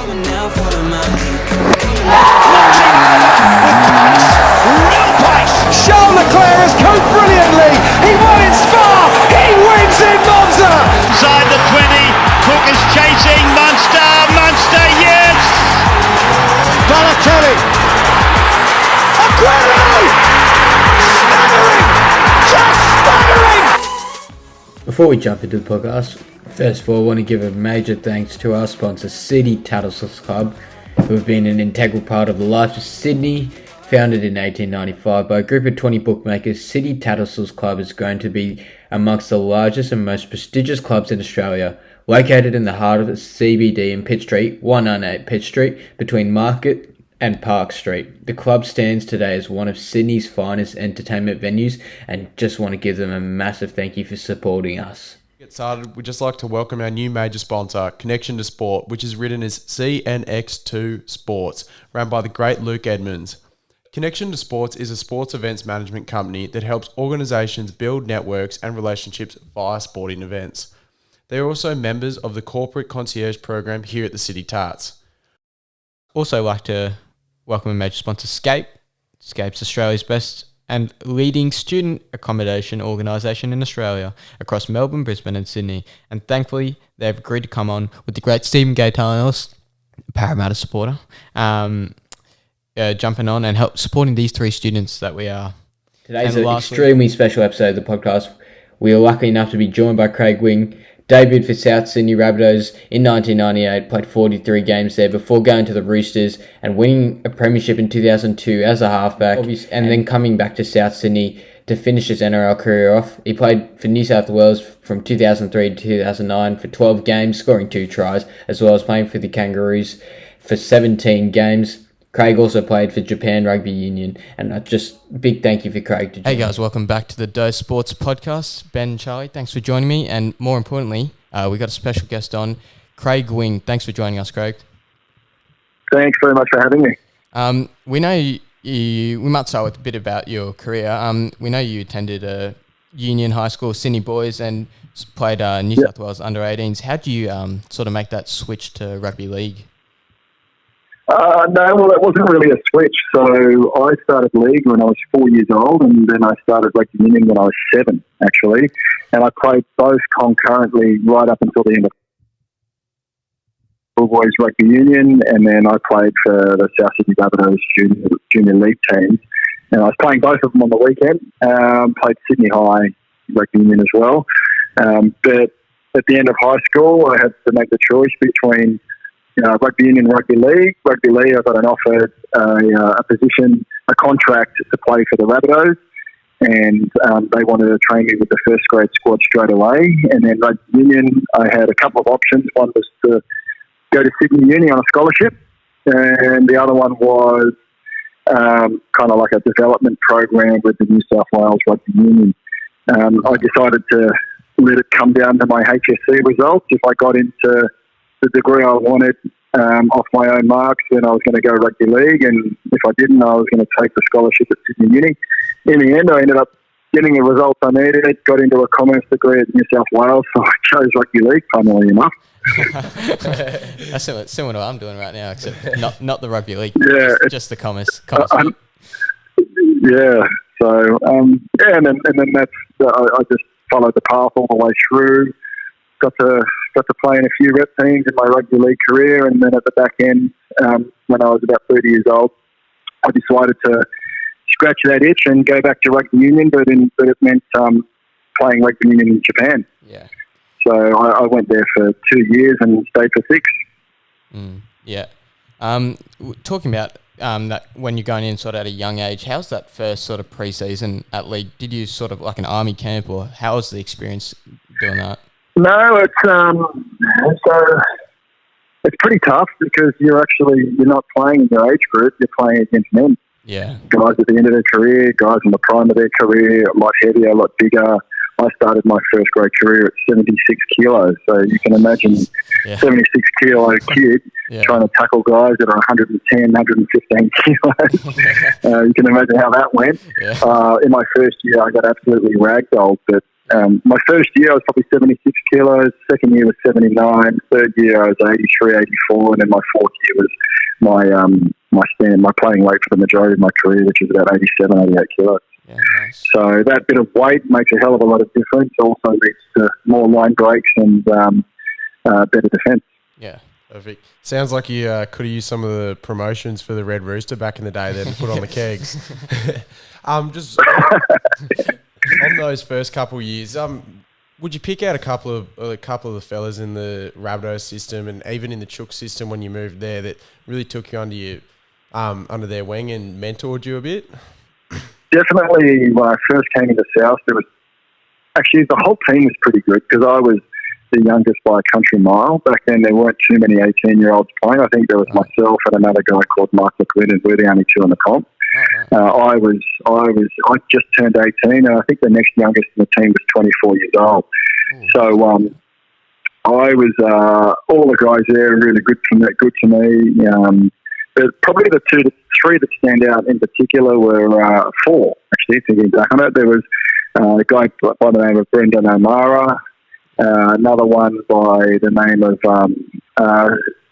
Real pace. Charles Leclerc has coped brilliantly. He won in Spa. He wins in Monza. Inside the 20, Cook is chasing Munster, yes! Balotelli. Aguero. Staggering. Just staggering. Before we jump into the podcast, first of all, I want to give a major thanks to our sponsor, City Tattlesniffs Club, who have been an integral part of the life of Sydney. Founded in 1895 by a group of 20 bookmakers, City Tattlesniffs Club is going to be amongst the largest and most prestigious clubs in Australia. Located in the heart of the CBD in Pitt Street, 198 Pitt Street, between Market and Park Street. The club stands today as one of Sydney's finest entertainment venues, and just want to give them a massive thank you for supporting us. Get started, we'd just like to welcome our new major sponsor, Connection to Sport, which is written as CNX2 Sports, run by the great Luke Edmonds. Connection to Sports is a sports events management company that helps organisations build networks and relationships via sporting events. They are also members of the Corporate Concierge program here at the City Tarts. Also like to welcome a major sponsor, Scape. Scape's Australia's best and leading student accommodation organisation in Australia across Melbourne, Brisbane and Sydney. And thankfully, they've agreed to come on with the great Stephen Gaetanos, Parramatta supporter, jumping on and help supporting these three students that we are. Today's an extremely special episode of the podcast. We are lucky enough to be joined by Craig Wing. Debuted for South Sydney Rabbitohs in 1998, played 43 games there before going to the Roosters and winning a premiership in 2002 as a halfback, and then coming back to South Sydney to finish his NRL career off. He played for New South Wales from 2003 to 2009 for 12 games, scoring 2 tries, as well as playing for the Kangaroos for 17 games. Craig also played for Japan Rugby Union, and just big thank you for Craig. Hey guys, welcome back to the Dose Sports Podcast. Ben, Charlie, thanks for joining me, and more importantly, we got a special guest on, Craig Wing. Thanks for joining us, Craig. Thanks very much for having me. We know you, we might start with a bit about your career. We know you attended Union High School, Sydney Boys, and played New South Wales under-18s. How do you sort of make that switch to rugby league? No, well, it wasn't really a switch. So I started league when I was 4 years old, and then I started rugby union when I was 7, actually. And I played both concurrently right up until the end of boys rugby union, and then I played for the South Sydney Rabbitohs junior league team. And I was playing both of them on the weekend. Played Sydney High rugby union as well. But at the end of high school, I had to make the choice between rugby union and rugby league. Rugby league, I got an offer, a position, a contract to play for the Rabbitohs, and they wanted to train me with the first grade squad straight away. And then rugby union, I had a couple of options. One was to go to Sydney Uni on a scholarship, and the other one was kind of like a development program with the New South Wales Rugby Union. I decided to let it come down to my HSC results. If I got into the degree I wanted off my own marks, then I was going to go rugby league, and if I didn't, I was going to take the scholarship at Sydney Uni. In the end, I ended up getting the results I needed, got into a commerce degree at New South Wales, so I chose rugby league, funnily enough. That's similar to what I'm doing right now, except not the rugby league, just the commerce. Yeah, so, and then that's, I just followed the path all the way through, got to play in a few rep teams in my rugby league career, and then at the back end, when I was about 30 years old, I decided to scratch that itch and go back to rugby union, but it meant playing rugby union in Japan. Yeah. So I went there for 2 years and stayed for 6. Talking about that when you're going in sort of at a young age, how's that first sort of pre-season at league? Did you sort of like an army camp, or how was the experience doing that? No, it's pretty tough because you're not playing in your age group. You're playing against men. Yeah. Guys at the end of their career, guys in the prime of their career, a lot heavier, a lot bigger. I started my first grade career at 76 kilos. So you can imagine 76 kilo kid trying to tackle guys that are 110, 115 kilos. You can imagine how that went. Yeah. In my first year, I got absolutely ragdolled, but My first year I was probably 76 kilos. Second year was 79. Third year I was 83, 84, and then my fourth year was my playing weight for the majority of my career, which is about 87, 88 kilos. Yeah, nice. So that bit of weight makes a hell of a lot of difference. Also leads to more line breaks and better defence. Yeah, perfect. Sounds like you could have used some of the promotions for the Red Rooster back in the day then to put on the kegs. Just on those first couple of years, would you pick out a couple of the fellas in the Rabbitohs system and even in the Chook system when you moved there that really took you under their wing and mentored you a bit? Definitely, when I first came into South, the whole team was pretty good because I was the youngest by a country mile. Back then, there weren't too many 18-year-olds playing. I think there was myself and another guy called Mark McLean, and we're the only two in the comp. I just turned 18, and I think the next youngest in the team was 24 years old. So I was all the guys there were really good to me. But probably the three that stand out in particular were four. Actually, thinking back on it, there was a guy by the name of Brendan O'Mara, another one by the name of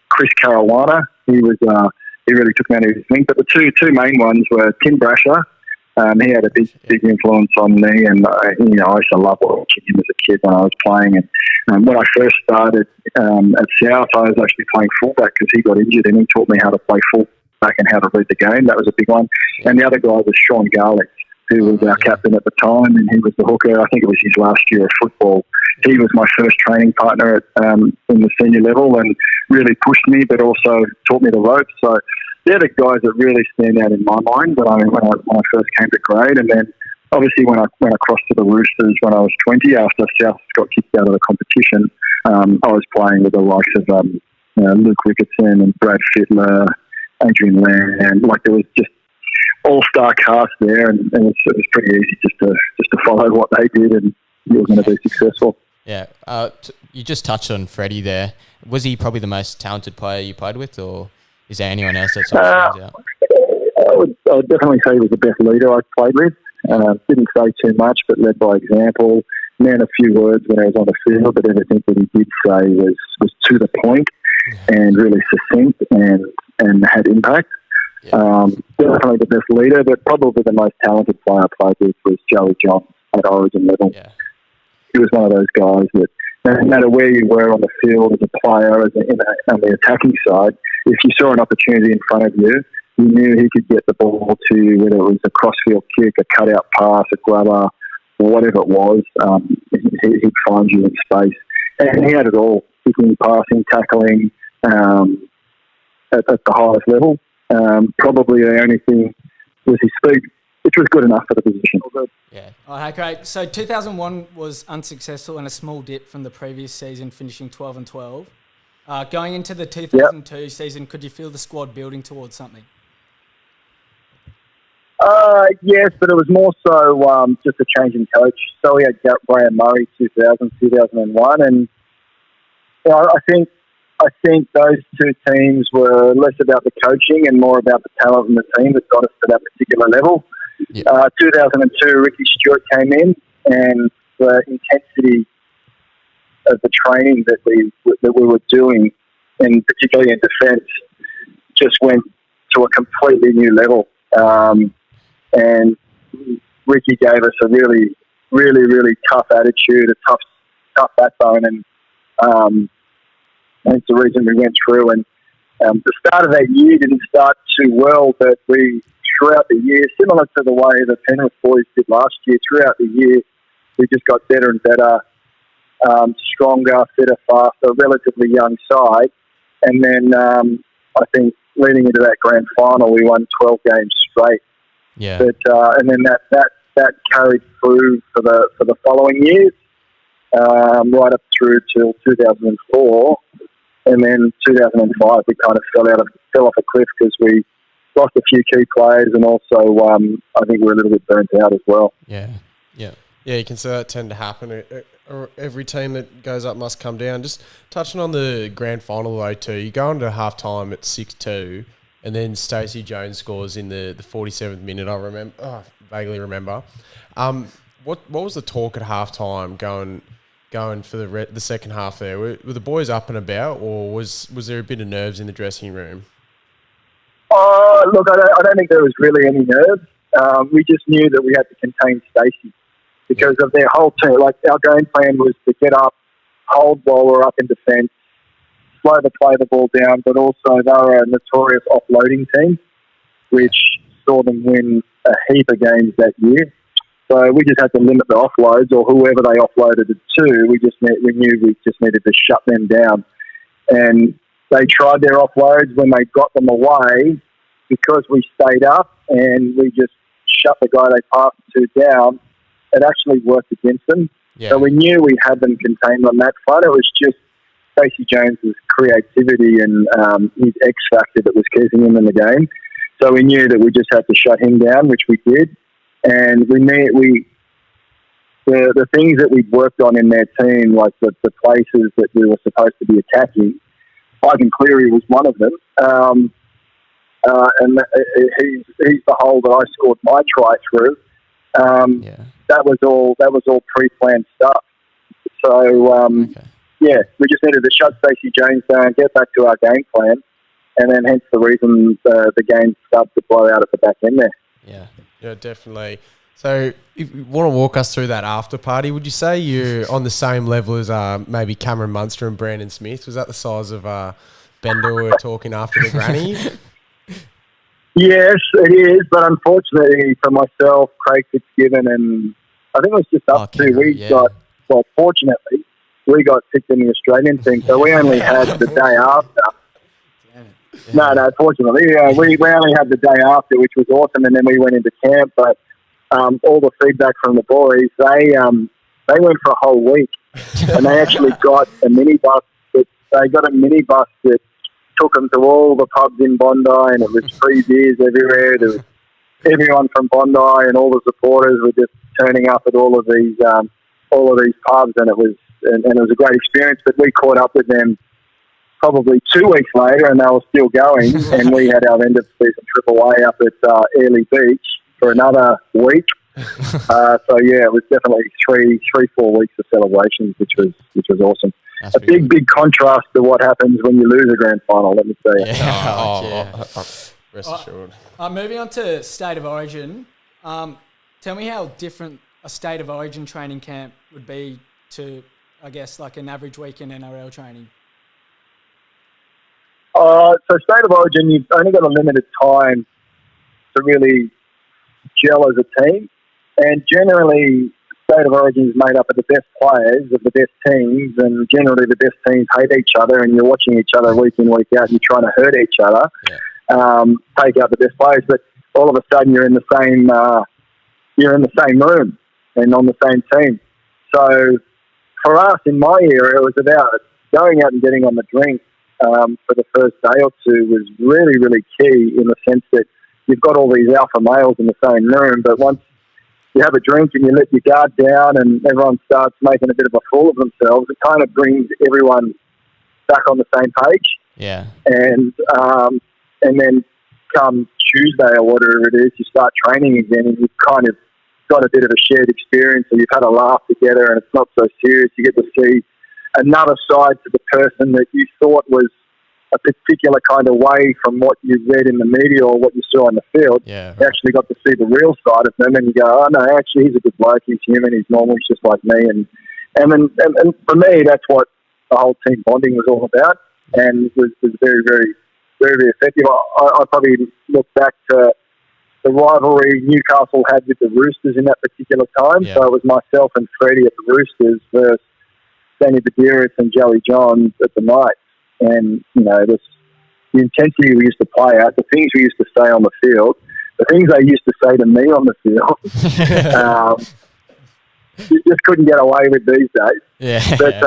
Chris Caruana. He really took me under his wing. But the two main ones were Tim Brasher. He had a big influence on me, and I used to love watching him as a kid when I was playing. And when I first started at South, I was actually playing fullback because he got injured, and he taught me how to play fullback and how to read the game. That was a big one. And the other guy was Sean Garlick, who was our captain at the time, and he was the hooker. I think it was his last year of football. He was my first training partner in the senior level, and really pushed me, but also taught me the ropes. So they're the guys that really stand out in my mind when I first came to grade. And then obviously when I went across to the Roosters when I was 20, after South got kicked out of the competition, I was playing with the likes of Luke Ricketson and Brad Fittler, Adrian Land. Like, there was just all-star cast there, and it was pretty easy just to follow what they did, and you were going to be successful. Yeah. You just touched on Freddie there. Was he probably the most talented player you played with, or is there anyone else that sort of stands out? I would definitely say he was the best leader I played with. Didn't say too much, but led by example. Man, a few words when he was on the field, but everything that he did say was to the point and really succinct and had impact. Yeah. Definitely the best leader, but probably the most talented player I played with was Joey John at Origin level. Yeah. He was one of those guys that no matter where you were on the field as a player, on the attacking side, if you saw an opportunity in front of you, you knew he could get the ball to you, whether it was a crossfield kick, a cutout pass, a grubber, or whatever it was. He'd find you in space. And he had it all, kicking, passing, tackling, at the highest level. Probably the only thing was his speed, which was good enough for the position. Yeah. Oh, great. So 2001 was unsuccessful and a small dip from the previous season, finishing 12-12. Going into the 2002 season, could you feel the squad building towards something? Yes, but it was more so just a change in coach. So we had Graham Murray 2001, and I think those two teams were less about the coaching and more about the talent in the team that got us to that particular level. Yeah. 2002, Ricky Stewart came in, and the intensity of the training that we were doing, and particularly in defence, just went to a completely new level. And Ricky gave us a really, really, really tough attitude, a tough backbone, and that's the reason we went through. And the start of that year didn't start too well, but we, throughout the year, similar to the way the Penrith boys did last year, throughout the year, we just got better and better, stronger, fitter, faster, relatively young side. And then I think leading into that grand final, we won 12 games straight. Yeah. But and then that carried through for the following years, right up through till 2004, and then 2005 we kind of fell off a cliff because we lost a few key players, and also I think we're a little bit burnt out as well. Yeah. You can see that tend to happen. Every team that goes up must come down. Just touching on the grand final though too, you go into half time at 6-2. And then Stacey Jones scores in the 47th minute. I vaguely remember. What was the talk at halftime going for the second half there? Were the boys up and about, or was there a bit of nerves in the dressing room? Look, I don't think there was really any nerves. We just knew that we had to contain Stacey because of their whole team. Like, our game plan was to get up, hold while we're up in defence, slow to play the ball down, but also they were a notorious offloading team, which saw them win a heap of games that year. So we just had to limit the offloads, or whoever they offloaded it to. We knew we just needed to shut them down. And they tried their offloads. When they got them away, because we stayed up and we just shut the guy they passed to down, it actually worked against them. Yeah. So we knew we had them contained on that front. It was just Stacey Jones's creativity and his X factor that was keeping him in the game. So we knew that we just had to shut him down, which we did. And the things that we'd worked on in their team, like the places that we were supposed to be attacking, Ivan Cleary was one of them. And he's the hole that I scored my try through. That was all pre-planned stuff. So we just needed to shut Stacey Jones down, get back to our game plan, and then hence the reason the game started to blow out at the back end there. Yeah, definitely. So if you want to walk us through that after party, would you say you're on the same level as maybe Cameron Munster and Brandon Smith? Was that the size of Bender we were talking after the granny? Yes, it is. But unfortunately for myself, Craig Fitzgibbon, and I think it was just up to, fortunately, we got picked in the Australian team. So we only had the day after. No, fortunately. We only had the day after, which was awesome, and then we went into camp. But all the feedback from the boys, they went for a whole week, and they actually got a minibus. That took them to all the pubs in Bondi, and it was free beers everywhere. There was everyone from Bondi, and all the supporters were just turning up at all of these pubs, and it was a great experience. But we caught up with them probably 2 weeks later, and they were still going, and we had our end of season trip away up at Airlie Beach for another week. It was definitely 4 weeks of celebrations, which was awesome. That's a big contrast to what happens when you lose a grand final, let me tell you. Rest assured. Moving on to State of Origin, tell me how different a State of Origin training camp would be to, I guess, like an average week in NRL training. So State of Origin, you've only got a limited time to really gel as a team. And generally, State of Origin is made up of the best players of the best teams, and generally the best teams hate each other, and you're watching each other week in, week out, and you're trying to hurt each other, take out the best players. But all of a sudden, you're in the same room and on the same team. So for us, in my era, it was about going out and getting on the drink. For the first day or two was really, really key in the sense that you've got all these alpha males in the same room, but once you have a drink and you let your guard down and everyone starts making a bit of a fool of themselves, it kind of brings everyone back on the same page. Yeah. And then come Tuesday or whatever it is, you start training again and you've kind of got a bit of a shared experience, or you've had a laugh together and it's not so serious. You get to see another side to the person that you thought was a particular kind of way from what you read in the media or what you saw in the field. Yeah, right. You actually got to see the real side of them, and you go, oh no, actually he's a good bloke, he's human, he's normal, he's just like me. And for me, that's what the whole team bonding was all about, and it was very, very, very, very effective. I probably look back to the rivalry Newcastle had with the Roosters in that particular time. Yeah. So it was myself and Freddie at the Roosters versus Danny Badiris and Joey Johns at the Knights. And, the intensity we used to play at, the things we used to say on the field, the things they used to say to me on the field, you just couldn't get away with these days. Yeah. But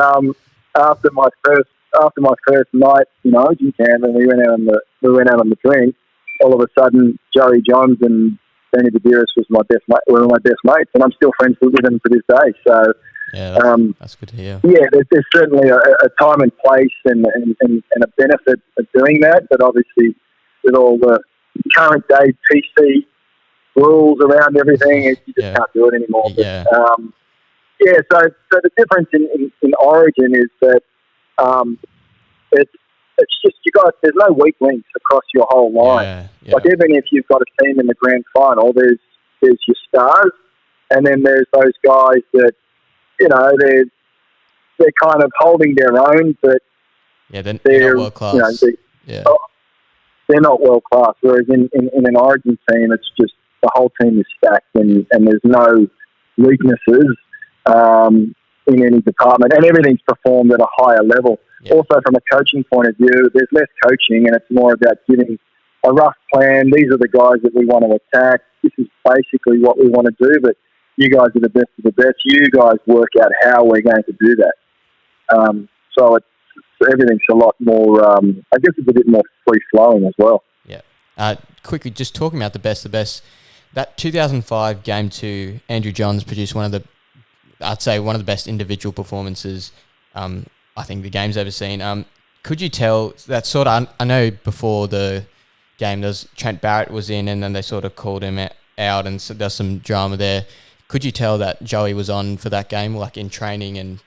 after my first night in Origin camp, and we went out on the drink, all of a sudden Joey Johns and Danny Badiris was one of my best mates, and I'm still friends with them to this day. So. Yeah, that's good to hear. Yeah, there's certainly a time and place and a benefit of doing that, but obviously with all the current day PC rules around everything. You just can't do it anymore. Yeah. So the difference in Origin is that it's just there's no weak links across your whole line. Yeah. Like even if you've got a team in the grand final, there's your stars, and then there's those guys that they're kind of holding their own, but they're not world class. They're not world class. Whereas in an Origin team, it's just the whole team is stacked, and there's no weaknesses in any department, and everything's performed at a higher level. Yeah. Also, from a coaching point of view, there's less coaching, and it's more about giving a rough plan. These are the guys that we want to attack. This is basically what we want to do, but you guys are the best of the best. You guys work out how we're going to do that. So everything's a lot more, I guess it's a bit more free-flowing as well. Yeah. Quickly, just talking about the best, that 2005 Game 2, Andrew Johns produced one of the best individual performances I think the game's ever seen. Could you tell that sort of, I know before the game, Trent Barrett was in and then they sort of called him out and so there's some drama there. Could you tell that Joey was on for that game, like in training and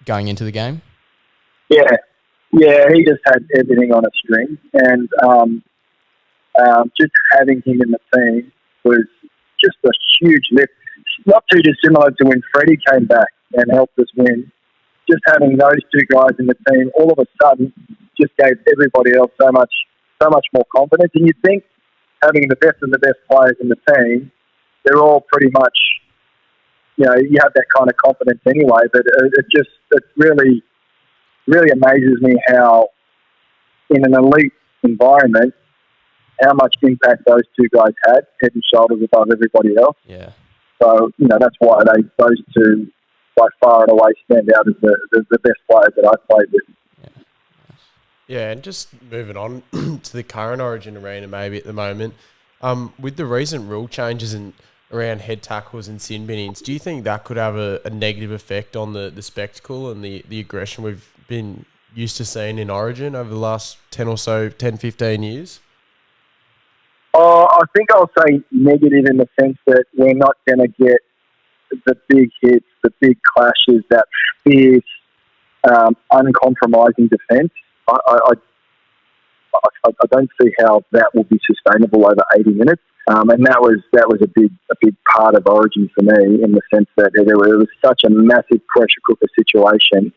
going into the game? Yeah, he just had everything on a string, and just having him in the team was just a huge lift. Not too dissimilar to when Freddie came back and helped us win. Just having those two guys in the team all of a sudden just gave everybody else so much more confidence. And you'd think having the best of the best players in the team, they're all pretty much, you have that kind of confidence anyway. But it really, really amazes me how in an elite environment, how much impact those two guys had, head and shoulders above everybody else. Yeah. So, that's why those two by far and away stand out as the best players that I've played with. Yeah, and just moving on to the current Origin arena maybe at the moment, with the recent rule changes around head tackles and sin binnings, do you think that could have a negative effect on the spectacle and the aggression we've been used to seeing in Origin over the last 10, 15 years? I think I'll say negative in the sense that we're not going to get the big hits, the big clashes, that fierce, uncompromising defence. I don't see how that will be sustainable over 80 minutes. And that was a big part of Origin for me, in the sense that it was such a massive pressure cooker situation.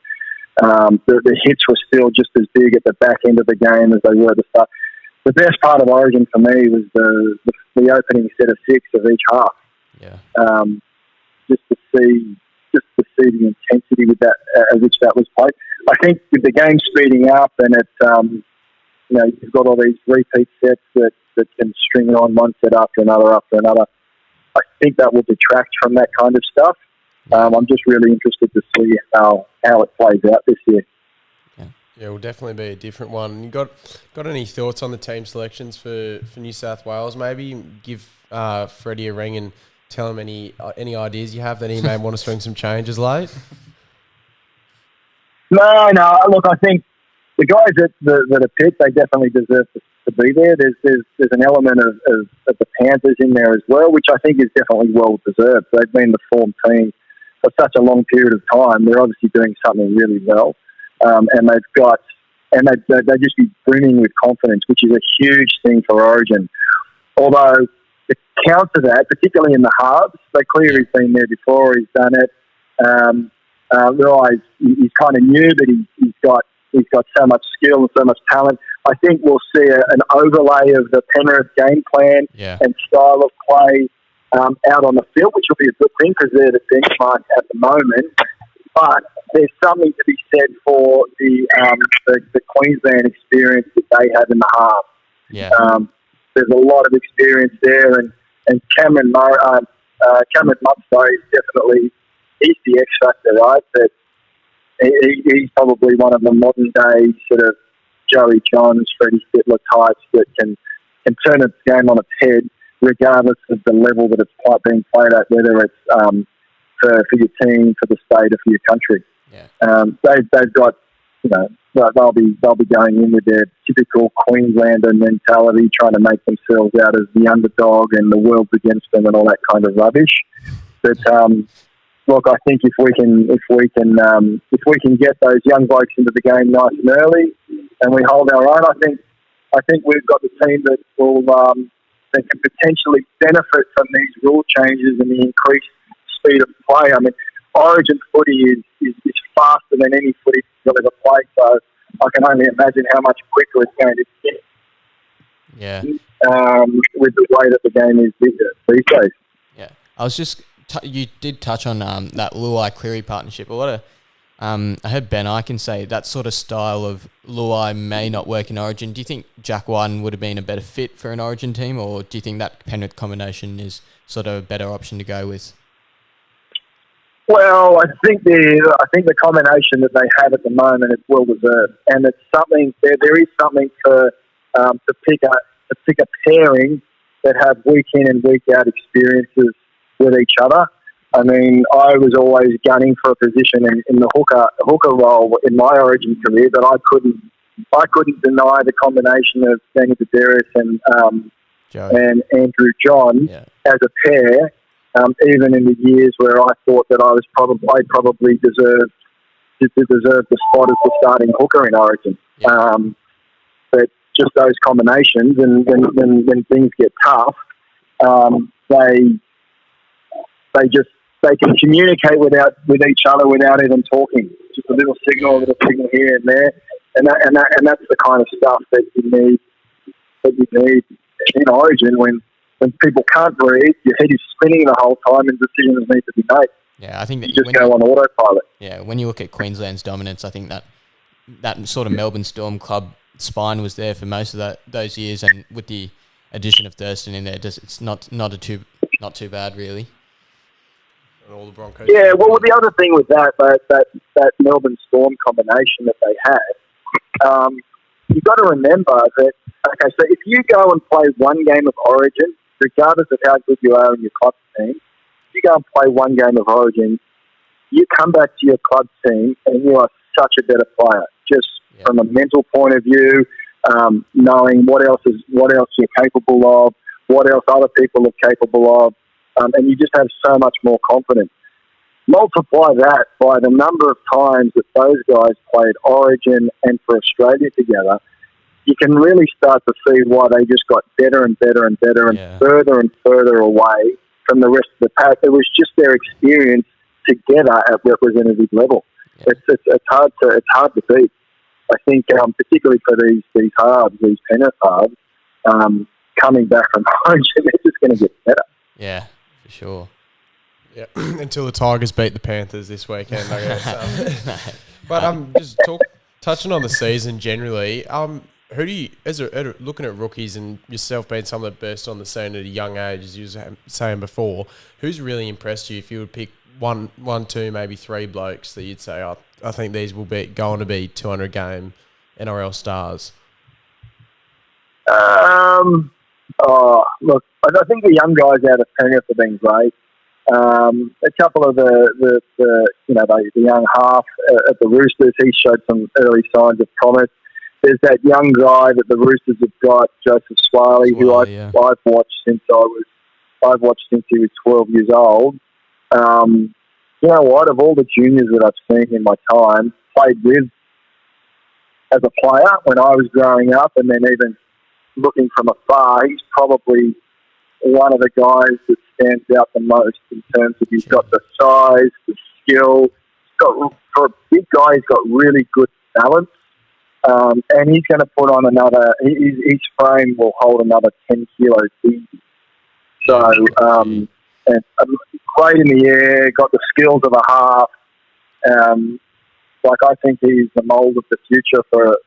The hits were still just as big at the back end of the game as they were at the start. The best part of Origin for me was the opening set of 6 of each half. Yeah. Just to see the intensity with that, at which that was played. I think with the game speeding up and it's, you've got all these repeat sets that can string on one set after another. I think that will detract from that kind of stuff. I'm just really interested to see how it plays out this year. Yeah, it will definitely be a different one. You got any thoughts on the team selections for New South Wales? Maybe give Freddie a ring and tell him any ideas you have that he may want to swing some changes late. No. Look, I think the guys that are picked, they definitely deserve to be there. There's an element of the Panthers in there as well, which I think is definitely well deserved. They've been the form team for such a long period of time. They're obviously doing something really well. And they just be brimming with confidence, which is a huge thing for Origin. Although the counter to that, particularly in the halves, Cleary's been there before, he's done it. He's kind of new, but he's got so much skill and so much talent. I think we'll see an overlay of the Penrith game plan and style of play out on the field, which will be a good thing because they're the benchmark at the moment. But there's something to be said for the Queensland experience that they have in the half. Yeah. There's a lot of experience there, and Cameron Munster is definitely, he's the X factor, right? That he's probably one of the modern day sort of Joey Johns, Freddie Fittler types that can turn a game on its head, regardless of the level that it's being played at, whether it's for your team, for the state, or for your country. Yeah. They've got they'll be going in with their typical Queenslander mentality, trying to make themselves out as the underdog and the world's against them and all that kind of rubbish. But look, I think if we can get those young blokes into the game nice and early, and we hold our own, I think we've got the team that will that can potentially benefit from these rule changes and the increased speed of play. I mean, Origin footy is faster than any footy you'll ever play, so I can only imagine how much quicker it's going to get. Yeah. With the way that the game is these days. Yeah. I was just you did touch on that Luai-Cleary partnership. A lot of I heard Ben Ikin say that sort of style of Luai may not work in Origin. Do you think Jack Wyden would have been a better fit for an Origin team, or do you think that Penrith combination is sort of a better option to go with? Well, I think the combination that they have at the moment is well deserved, and it's something. There is something to pick a pairing that have week in and week out experiences with each other. I mean, I was always gunning for a position in the hooker role in my Origin career, but I couldn't deny the combination of Danny Badarius and Andrew John as a pair. Even in the years where I thought that I probably deserved the spot as the starting hooker in Origin. But just those combinations, and when things get tough, they can communicate with each other without even talking. Just a little signal here and there, and that's the kind of stuff that you need in Origin when people can't breathe, your head is spinning the whole time, and decisions need to be made. Yeah, I think that you just go on autopilot. Yeah, when you look at Queensland's dominance, I think that sort of Melbourne Storm club spine was there for most of those years, and with the addition of Thurston in there, it's not too bad really. And all the Broncos. Yeah, well, the other thing with that Melbourne Storm combination that they had, you've got to remember that. Okay, so if you go and play one game of Origin, regardless of how good you are in your club team, if you go and play one game of Origin, you come back to your club team and you are such a better player, just from a mental point of view, knowing what else you're capable of, what else other people are capable of, and you just have so much more confidence. Multiply that by the number of times that those guys played Origin and for Australia together, you can really start to see why they just got better and better and better and further away from the rest of the pack. It was just their experience together at representative level. Yeah. It's hard to beat. I think particularly for these halves, these Penrith halves, coming back from Origin, they're just going to get better. Yeah, for sure. Yeah, until the Tigers beat the Panthers this weekend, I guess. But just touching on the season generally, who do you, looking at rookies and yourself being someone that burst on the scene at a young age, as you were saying before, who's really impressed you? If you would pick one, two, maybe three blokes that you'd say, I think these will be going to be 200 game NRL stars. Look, I think the young guys out of Penrith have been great. A couple of the young half at the Roosters, he showed some early signs of promise. There's that young guy that the Roosters have got, Joseph Swaley, who I've watched since he was 12 years old. You know what? Of all the juniors that I've seen in my time, played with as a player when I was growing up, and then even looking from afar, he's probably one of the guys that stands out the most in terms of he's got the size, the skill. For a big guy, he's got really good balance. And he's going to put on his frame will hold another 10 kilos easy. So, and great in the air, got the skills of a half. I think he's the mould of the future for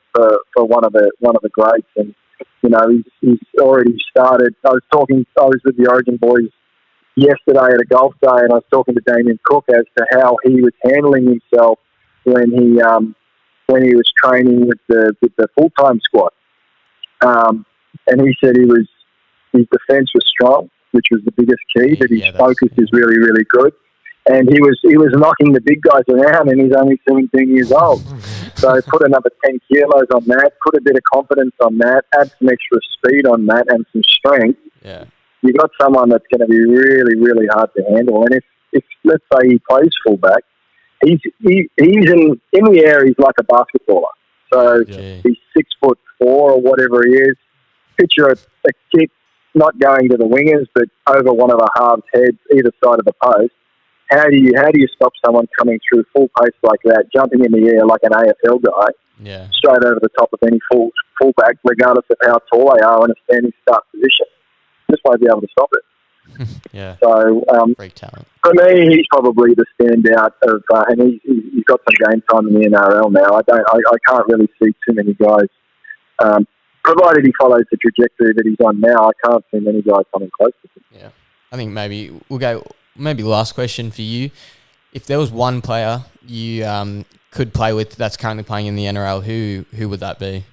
one of the greats. And, you know, he's already started. I was with the Origin boys yesterday at a golf day, and I was talking to Damien Cook as to how he was handling himself when he was training with the full-time squad. And he said his defence was strong, which was the biggest key, that his focus is really, really good. And he was knocking the big guys around, and he's only 17 years old. So put another 10 kilos on that, put a bit of confidence on that, add some extra speed on that and some strength. Yeah. You've got someone that's going to be really, really hard to handle. And if let's say he plays fullback, he's in the air, he's like a basketballer. So he's 6'4" or whatever he is. Picture a kick not going to the wingers, but over one of the halves' heads, either side of the post. How do you stop someone coming through full pace like that, jumping in the air like an AFL guy, straight over the top of any fullback, regardless of how tall they are in a standing start position? Just won't be able to stop it. Yeah. So great talent. For me, he's probably the standout of, and he's got some game time in the NRL now. I can't really see too many guys. Provided he follows the trajectory that he's on now, I can't see many guys coming close to him. Yeah. I think maybe we'll go. Maybe last question for you. If there was one player you could play with that's currently playing in the NRL, who would that be?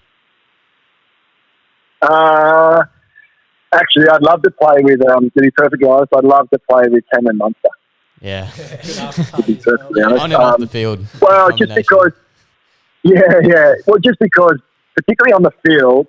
Actually, I'd love to play with, to be perfectly honest, I'd love to play with Cameron Munster. Yeah. To be perfectly honest. On and off the field. Well, just because, well, just because, particularly on the field,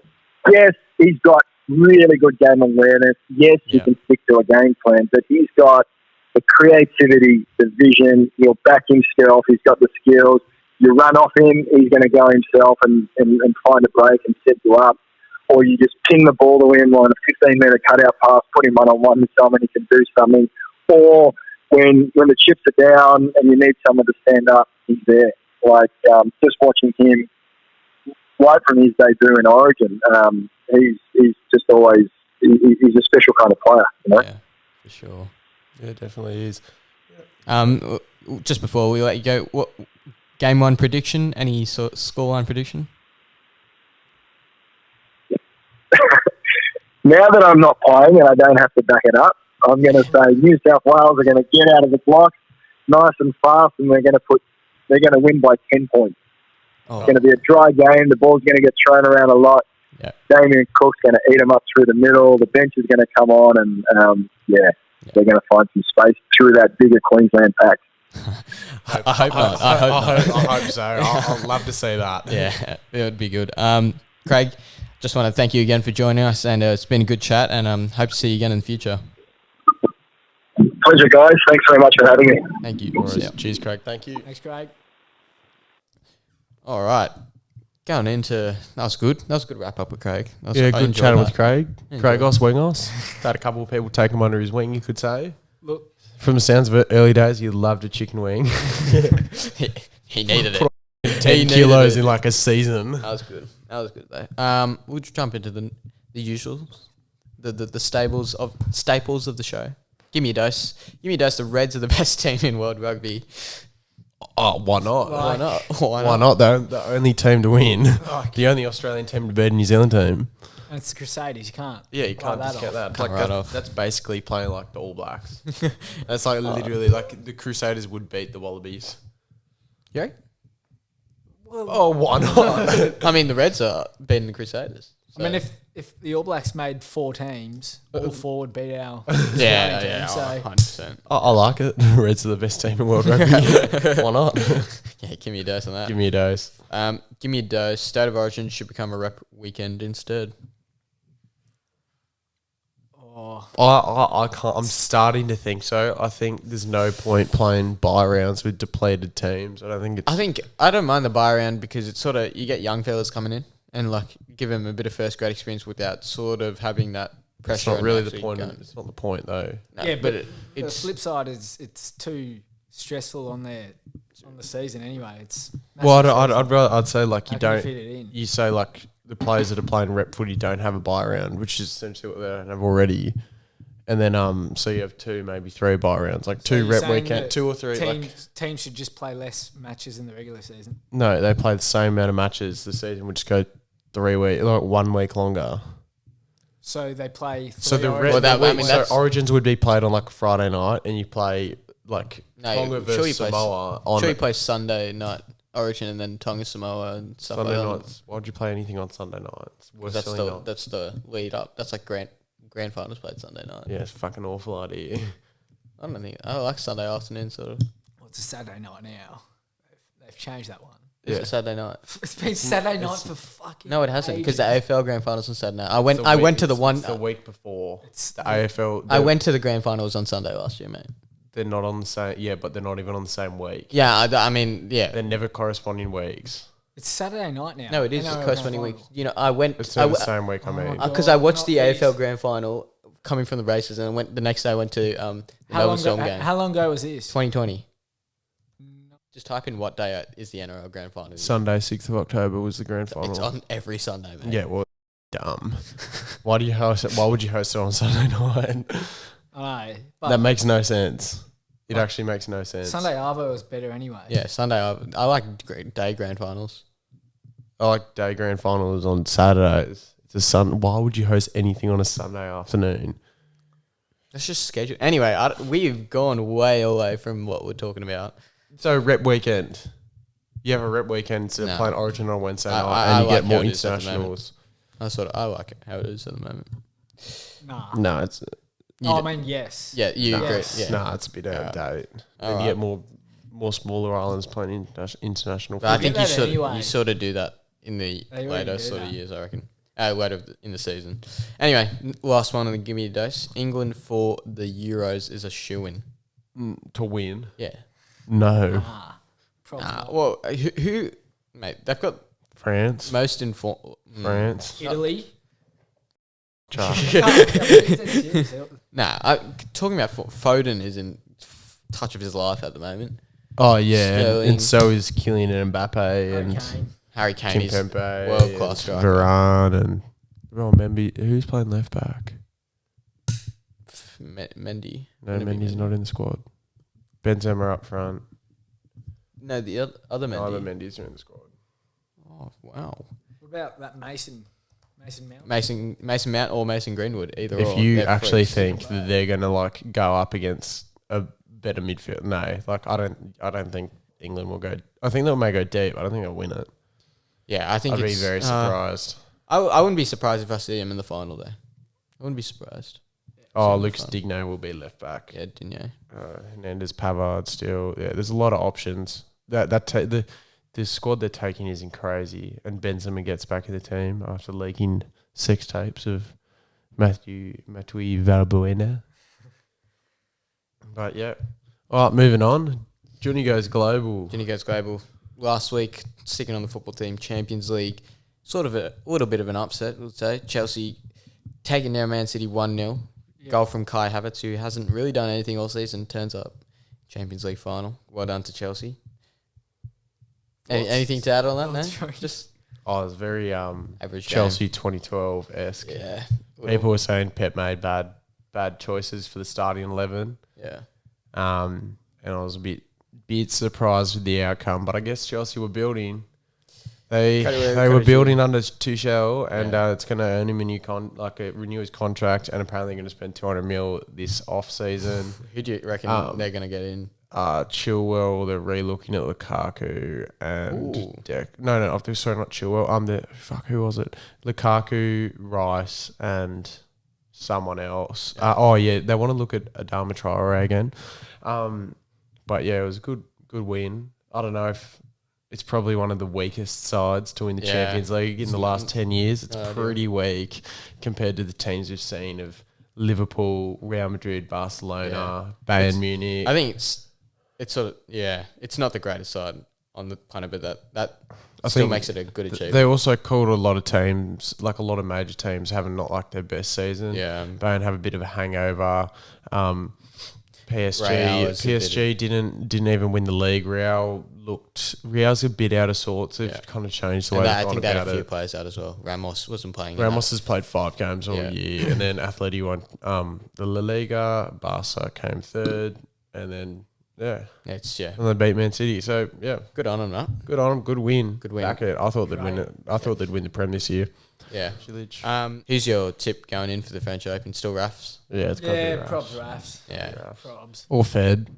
yes, he's got really good game awareness. Yes, he can stick to a game plan, but he's got the creativity, the vision. He'll back himself. He's got the skills. You run off him, he's going to go himself and find a break and set you up. Or you just ping the ball to him on a 15-metre cutout pass, put him one-on-one with someone who can do something. Or when the chips are down and you need someone to stand up, he's there. Like, just watching him right from his debut in Origin, he's just always, he's a special kind of player, you know? Yeah, for sure. Yeah, it definitely is. Just before we let you go, what game one prediction? Any sort of scoreline prediction? Now that I'm not playing and I don't have to back it up, I'm going to say New South Wales are going to get out of the block nice and fast, and they're going to win by 10 points. Oh. It's going to be a dry game. The ball's going to get thrown around a lot. Yeah. Damien Cook's going to eat them up through the middle. The bench is going to come on, and they're going to find some space through that bigger Queensland pack. I hope not. I hope so. I'd love to see that. Yeah, it would be good. Craig, just want to thank you again for joining us, and it's been a good chat, and hope to see you again in the future. Pleasure, guys. Thanks very much for having me. Thank you. Cheers, Craig. Thank you. Thanks, Craig. All right. Going into... That was good. That was a good wrap-up with Craig. I Good enjoyed chatting that. with Craig. Enjoyed Cragos, Wingos. Had a couple of people take him under his wing, you could say. Look, From the sounds of it, early days, you loved a chicken wing. He needed it. 10 kilos in like a season. That was good. Though. We'll jump into the usuals, the staples of the show. Give me a dose. The Reds are the best team in world rugby. Oh, why not? Why not? Why not? They're the only team to win. The only Australian team to beat a New Zealand team. and it's the Crusaders. You can't. Yeah, you can't write just get that. Can't Like write off. that's basically playing like the All Blacks. That's like literally like the Crusaders would beat the Wallabies. Yeah. Oh, why not? I mean, the Reds are beating the Crusaders. I mean, if the All Blacks made 4 teams, all 4 would beat our Yeah, Australian yeah, team. So 100%. I like it. The Reds are the best team in world rugby. Why not? Yeah, give me a dose on that. Give me a dose. Give me a dose. State of Origin should become a rep weekend instead. I can't. I'm starting to think so. I think there's no point playing bye rounds with depleted teams. I don't think it's. I don't mind the buy round because it's sort of you get young fellas coming in and like give them a bit of first grade experience without sort of having that pressure. It's not and really the actually point. going- It's not the point though. No, yeah, but it, the it's flip side is it's too stressful on the season anyway. It's Well, massive season. I'd say like How you can you don't. fit it in? You say like the players that are playing rep footy don't have a bye round, which is essentially what they don't have already. And then so you have 2, maybe 3 bye rounds, like So 2 you're rep saying weekend, that 2 or 3. Like Teams should just play less matches in the regular season. no, they play the same amount of matches. The season would just go 3 weeks, like 1 week longer. So they play. So the Origins. Well, that- I mean, so that's- Origins would be played on like a Friday night, and you play like No, Tonga sure versus you play- Samoa on sure you play Sunday night Origin and then Tonga Samoa and stuff Sunday like that. nights. Why'd you play anything on Sunday nights? We're That's silly the not. that's the lead up. That's like grand finals played Sunday night. Yeah, it's a fucking awful idea. I like Sunday afternoon sort of. Well, it's a Saturday night now. They've changed that one. Is it Saturday night? It's been Saturday night for fucking. No, it hasn't, because the ages. AFL Grand Finals on Saturday night. I went to the one. It's the week before. The AFL. I went to the Grand Finals on Sunday last year, mate. They're not on the same. Yeah, but they're not even on the same week. Yeah, I mean, yeah. They're never corresponding weeks. It's Saturday night now. No, it is NRL corresponding Grand week. Final. You know, I went. It's the same week. I mean, Because I watched not the these. AFL Grand Final coming from the races, and I went the next day. I went to the Melbourne Storm game. How long ago was this? 2020. Just type in what day is the NRL Grand Final. Sunday, 6th of October was the grand final. It's on every Sunday, mate. Yeah, well, dumb. Why do you host it? Why would you host it on Sunday night? I know, but That makes no sense. It actually makes no sense. Sunday Arvo was better anyway. Yeah, Sunday. I like day Grand Finals. I like day grand finals on Saturdays. It's a sun. Why would you host anything on a Sunday afternoon? Let's just schedule. Anyway, we've gone way away from what we're talking about. So rep weekend. You have a rep weekend to No. play an Origin on Wednesday night, I and you like get more how it is at the internationals. I like it how it is at the moment. Nah. No, it's I mean, yes. Yeah, you agree. Yes. Yeah. nah, it's a bit out of date. And Alright. you get more smaller islands playing international. But I Forget think that anyway. you sort of do that in the They already later do sort of that. years, I reckon. Later in the season. Anyway, last one on the Give Me a Dose. England for the Euros is a shoo-in. To win. Yeah. No. Probably not. Well, who mate? They've got France. most informed. France. Italy. Chuck. Nah, talking about Foden is in touch of his life at the moment. Oh yeah, Sterling. and so is Kylian Mbappe and Okay. Harry Kane Tim is Kempe, world class and striker. Varane, and Mendy. Who's playing left back? Mendy. No, Wouldn't it be Mendy's not in the squad. Benzema up front. No, the other Mendy. Neither Mendy's in the squad. Oh wow. What about that Mason Mount? Mason Mount or Mason Greenwood, either or. If you They're actually freaks. think that they're gonna like go up against a better midfield, no, like I don't think England will go. I think they may go deep. I don't think they'll win it. Yeah, I think I'd be it's very surprised. I wouldn't be surprised if I see him in the final there. I wouldn't be surprised. Oh, Lucas Digno will be left back. Yeah, didn't you? Hernandez, Pavard, still. Yeah, there's a lot of options. The squad they're taking isn't crazy, and Benzema gets back in the team after leaking sex tapes of Matui Valbuena. But yeah, all right, moving on. Johnny goes global. Johnny goes global. Last week, sticking on the football team, Champions League, sort of a little bit of an upset, we'll say. Chelsea taking down Man City 1-0. Goal from Kai Havertz, who hasn't really done anything all season, turns up. Champions League final. Well done to Chelsea. Anything to add on that, man? Just Oh, it was very average Chelsea 2012-esque. yeah. People were saying Pep made bad choices for the starting 11. Yeah. And I was a bit surprised with the outcome, but I guess Chelsea were building. They were building under Tuchel, and it's going to earn him a new renew his contract, and apparently going to spend 200 mil this off season. Who do you reckon they're going to get in? Chilwell. They're re-looking at Lukaku and Ooh. sorry, not Chilwell. Who was it? Lukaku, Rice, and someone else. They want to look at Adama Traore again. But yeah, it was a good win. I don't know if it's probably one of the weakest sides to win the Champions League in the last 10 years. It's pretty weak compared to the teams we've seen of Liverpool, Real Madrid, Barcelona, Bayern Munich. I think it's sort of it's not the greatest side on the planet, but that still think makes it a good achievement. They also called a lot of teams, like a lot of major teams, having not like their best season. Yeah. Bayern have a bit of a hangover. PSG Real is a PSG didn't even win the league. Real's a bit out of sorts. They've kind of changed the way I they've think gone they had about a few it. players out as well. Ramos wasn't playing. Ramos has played 5 games all Yeah. year, and then Atleti won the La Liga. Barca came third, and then and they beat Man City. So yeah, good on them, no? good on them. Good win. Good win. Back it. I thought they'd win it. I thought they'd win the Prem this year. Yeah. Chilich. Who's your tip going in for the French Open? Still Rafs? Yeah, it's got to be Rafs. Probs Rafs. Yeah. Probs. Or Fed.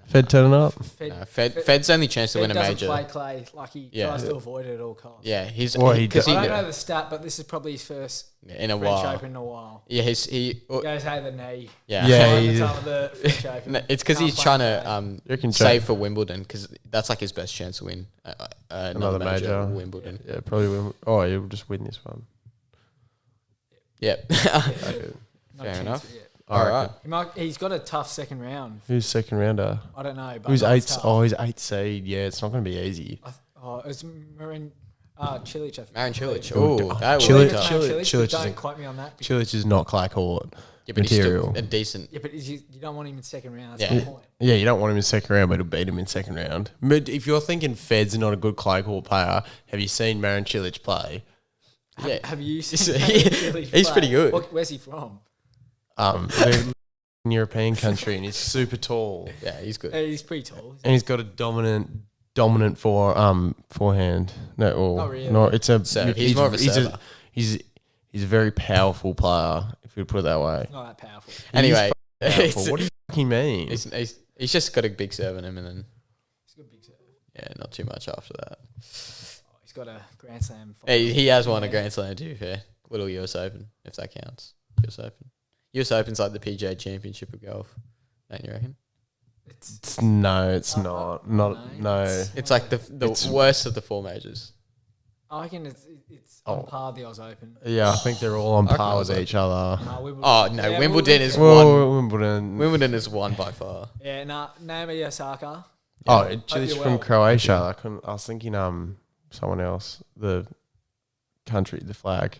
Fed turning up. Fed's only chance to Fed win a doesn't major. play Clay. Like he tries to avoid it at all costs. Yeah, he's Well, he because I don't know the stat, but this is probably his first in a French while. Open in a while. Yeah, he He goes, hey, the knee. yeah. Yeah, Right at the he's- top of the French Open. No, it's because Can't he's play trying Clay. to reckon save Jack- for Wimbledon because that's like his best chance to win another major. Wimbledon. Yeah, probably win. Oh, you'll just win this one. Yep. No Fair chance enough. of it. All right. He's got a tough second round. Who's second rounder? I don't know. But Who's it's eighth? tough. Oh, he's eighth seed. Yeah, it's not going to be easy. It was Marin Cilic, I think. Marin Cilic. Oh, Oh, that Cilic- was tough. Cilic- Cilic, Cilic don't isn't- quote me on that. Chilich is not clay court Yeah, but he's material. still a decent. Yeah, but you don't want him in second round. Yeah. That's the point. Yeah, you don't want him in second round, but to beat him in second round. But if you're thinking Fed's not a good clay court player, have you seen Marin Cilic play? Yeah. Have you seen He's pretty good. Where's he from? They're in European country, and he's super tall, Yeah, he's good. He's pretty tall. and he's got a dominant forehand. No, or Oh, really? no, it's a. So he's more of a server. He's a very powerful player, if you put it that way. Not that powerful. Anyway, Powerful. What do you fucking mean? he's just got a big serve in him, and then He's got a big serve. yeah, not too much after that. He's got a Grand Slam. He has won a Grand Slam, to be fair. Little US Open, if that counts. US Open. US Open's like the PGA Championship of golf, don't you reckon? It's not. No. It's like the worst of the four majors. I reckon it's on par with the Oz Open. Yeah, I think they're all on I par with reckon each other. Oh no, Wimbledon is Well, one. Wimbledon. Wimbledon is one by far. Yeah, Naomi Osaka. Oh, Hope Chilich you're from well. Croatia. I was thinking someone else. The country, the flag.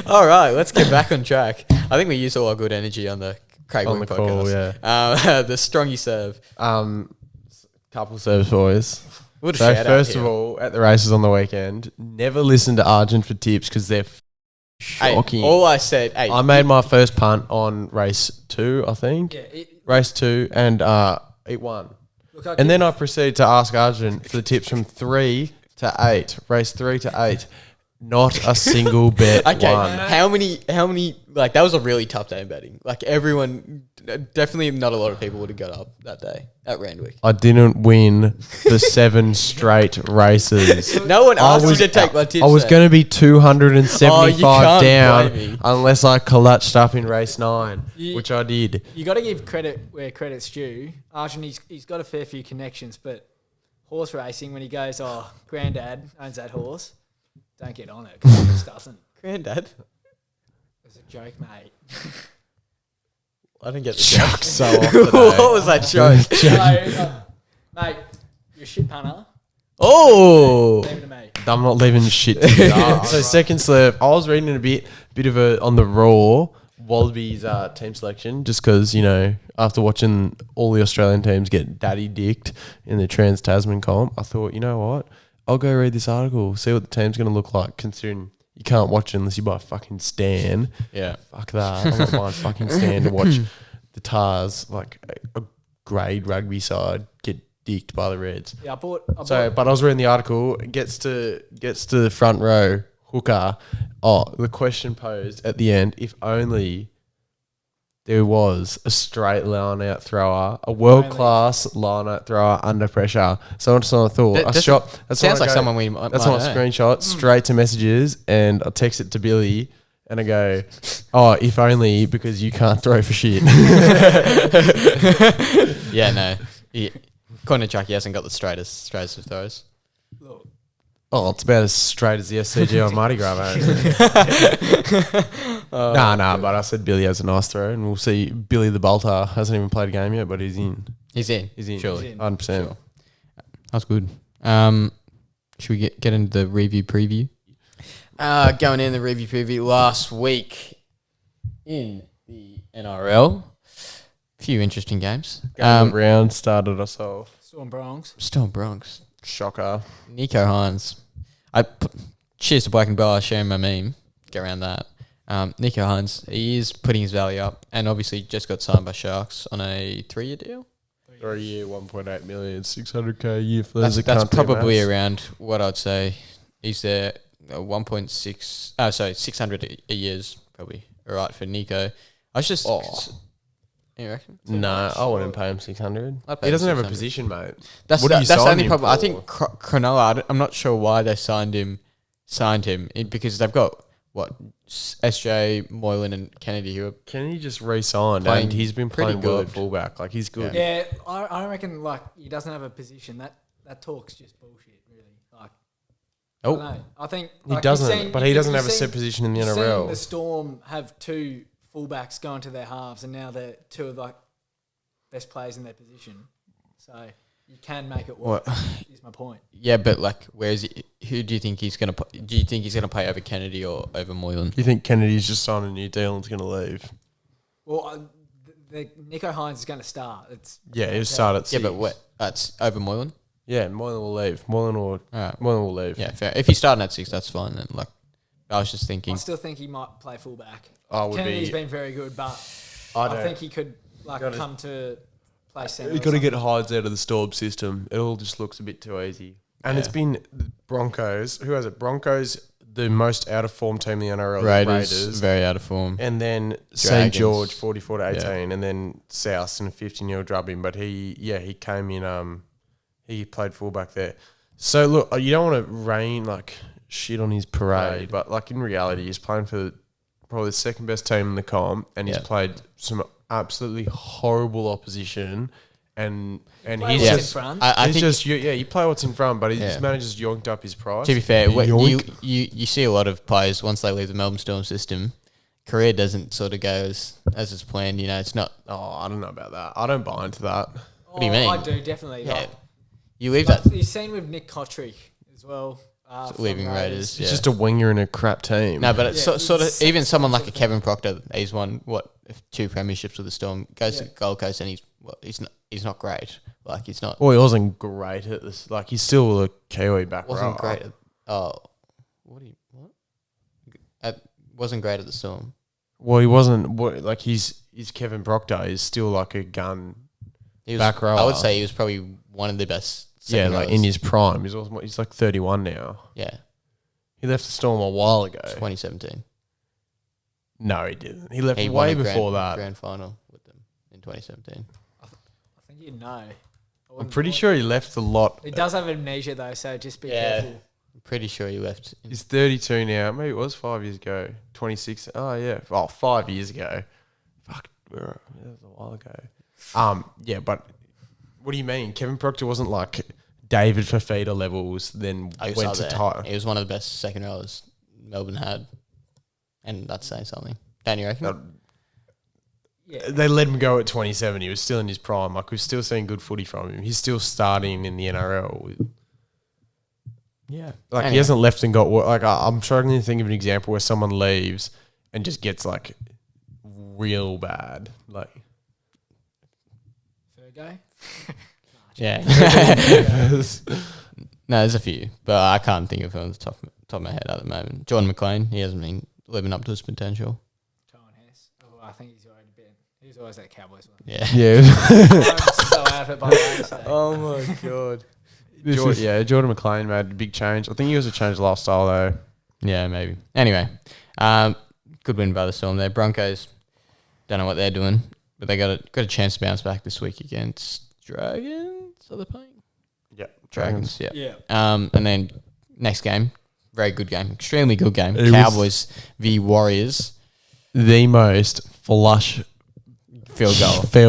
All right, let's get back on track. I think we used all our good energy on the Craig On Wing the podcast. call, yeah. The strongy serve. Couple service boys. What a So shout first out of here. all, at the races on the weekend, never listen to Argent for tips because they're Hey, shocking. all I said, hey, I made my first punt on race 2, I think. Yeah, Race 2, and it won. look, And then I proceeded to ask Arjun for the tips from 3 to 8. Race 3 to 8. Not a single bet okay, won. how many? Like that was a really tough day in betting. Like everyone, definitely not a lot of people would have got up that day at Randwick. I didn't win the 7 straight races. No one asked you to take my tips. I was though. going to be Oh, you 275 can't down blame me. unless I clutched up in race 9, You- which I did. you got to give credit where credit's due. Arjun, he's got a fair few connections, but horse racing, when he goes, oh, granddad owns that horse, don't get on it because he just doesn't. Granddad. It's a joke, mate. I didn't get the joke. Chuck so off What today. was that joke? Mate, you're a shit punter. Oh, Leave it to me. I'm not leaving shit to you. So second slurp, I was reading a bit of a on the Raw Wallabies team selection, just because after watching all the Australian teams get daddy dicked in the Trans Tasman comp, I thought, you know what, I'll go read this article, see what the team's going to look like. Considering you can't watch it unless you buy a fucking stand. yeah. Fuck that. I'm not buying a fucking stand to watch the Tars, like a grade rugby side, get dicked by the Reds. Yeah, I bought But I was reading the article. It gets to the front row hooker. Oh, the question posed at the end: if only there was a straight line out thrower, a world class line out thrower under pressure. So that's what I thought. That I doesn't- shot. That's sounds what I like go- someone we might That's what I know. screenshot straight to messages, and I text it to Billy, and I go, "Oh, if only because you can't throw for shit." Yeah, no. According to Chuck, he hasn't got the straightest of throws. look, Oh, it's about as straight as the SCG on Mardi Gras, mate. Nah, but I said Billy has a nice throw, and we'll see. Billy the Bolter hasn't even played a game yet, but he's in. He's in. He's in. Surely. He's in. 100%. Sure. That's good. Should we get into the review preview? Going in the review preview last week in the NRL. Few interesting games. Round started us off. Storm Bronx. Storm Bronx. Shocker. Nico Hines. Cheers to Black and Bar sharing my meme. Get around that. Nico Hines, he is putting his value up, and obviously just got signed by Sharks on a 3-year deal. 3 year, 1.8 million, 600k a year for That's those that can't do probably maths. around what I'd say. He's there 1.6. 600 a year is probably all right for Nico. I was just You reckon? No, I wouldn't pay him 600. I'd pay He him doesn't have a 600. position, mate. That's What do you that's the sign only him problem. I for? think Cronulla. I'm not sure why they signed him because they've got SJ, Moylan, and Kennedy who are Kennedy just re-signed Playing and he's been pretty playing well good. at fullback. Like, he's good. Yeah, I reckon like he doesn't have a position. That talk's just bullshit, really. Like, I don't know. I think He like, doesn't, but he doesn't have a seen- set position in the you've seen NRL. the Storm have two fullbacks going to their halves, and now they're two of like best players in their position. So you can make it work. Is my point. yeah, but like, where's he? Who do you think he's gonna? Do you think he's gonna play over Kennedy or over Moylan? You think Kennedy's just signed a new deal and is going to leave? Well, Nico Hines is going to start. He'll start at 6. Yeah, but what? That's over Moylan. Yeah, Moylan will leave. Moylan will leave. Yeah, fair. If he's starting at 6, that's fine. Then, like, I was just thinking. I still think he might play fullback. Would Kennedy's be- been very good, but I I don't- think he could come to play centre. You got to get Hides out of the Storm system. It all just looks a bit too easy. And it's been the Broncos. Who has it? Broncos, the most out of form team in the NRL. the Raiders very out of form. And then St. Dragons. George, 44 to 18. And then South in a 50-0 drubbing. But he came in, he played fullback there. So, look, you don't want to shit on his parade. But, like, in reality, he's playing for probably the second best team in the comp. And he's played some absolutely horrible opposition. And Play he's what's in just... front. I He's think, just you play what's in front, but his manager's yoinked up his price. to be fair, Yoink. you see a lot of players once they leave the Melbourne Storm system, career doesn't sort of go as it's planned. You know, it's not. I don't know about that. I don't buy into that. What do you mean? I do definitely. Yeah. Like, You leave like, that you've seen with Nick Kotrick as well. From leaving Raiders. It's Yeah. just a winger in a crap team. No, but it's Yeah, sort of it's even someone like a something. Kevin Proctor. He's won 2 premierships with the Storm. Goes to Gold Coast and he's not great. Like he's not. Well, he wasn't great at this. Like, he's still a Kiwi back Wasn't row. great. Wasn't great at the Storm. Well, he wasn't. He's Kevin Proctor is still like a gun. He was, Back rower. I would say he was probably one of the best. Yeah, second like rowers. in his prime. He's like 31 now. Yeah, He left the Storm a while ago. 2017. No, he didn't. He left He won way a before that. grand final with them in 2017. I think you know. I'm pretty sure he left a lot. He does have amnesia though, so just be Yeah. careful. I'm pretty sure he left. He's 32 now. Maybe it was 5 years ago. 26. Oh, yeah. 5 years ago. Fuck. That was a while ago. Yeah, but what do you mean? Kevin Proctor wasn't like David Fafita levels, then He was went up to there. title. He was one of the best second rowers Melbourne had, and that's saying something. Don't you reckon? Yeah. They let him go at 27. He was still in his prime. Like, we're still seeing good footy from him. He's still starting in the NRL. Yeah. Like, he hasn't left and got... Like, I'm struggling to think of an example where someone leaves and just gets, like, real bad. Like... Fergo. Yeah. No, there's a few, but I can't think of it on the top of my head at the moment. Jordan McLean, he hasn't been living up to his potential. John Hess. Oh, I think he's already been. He was always at Cowboys one. Yeah. Yeah. I'm so out of it by the way. So. Oh my god. Jordan McLean made a big change. I think he was a changed lifestyle though. Yeah, maybe. Anyway, good win by the Storm there. Broncos, don't know what they're doing, but they got a chance to bounce back this week against Dragons. Are they playing? Yeah, Dragons. Yeah. Yeah. And then next game, very good game, extremely good game. It was- Cowboys v Warriors. The most flush Field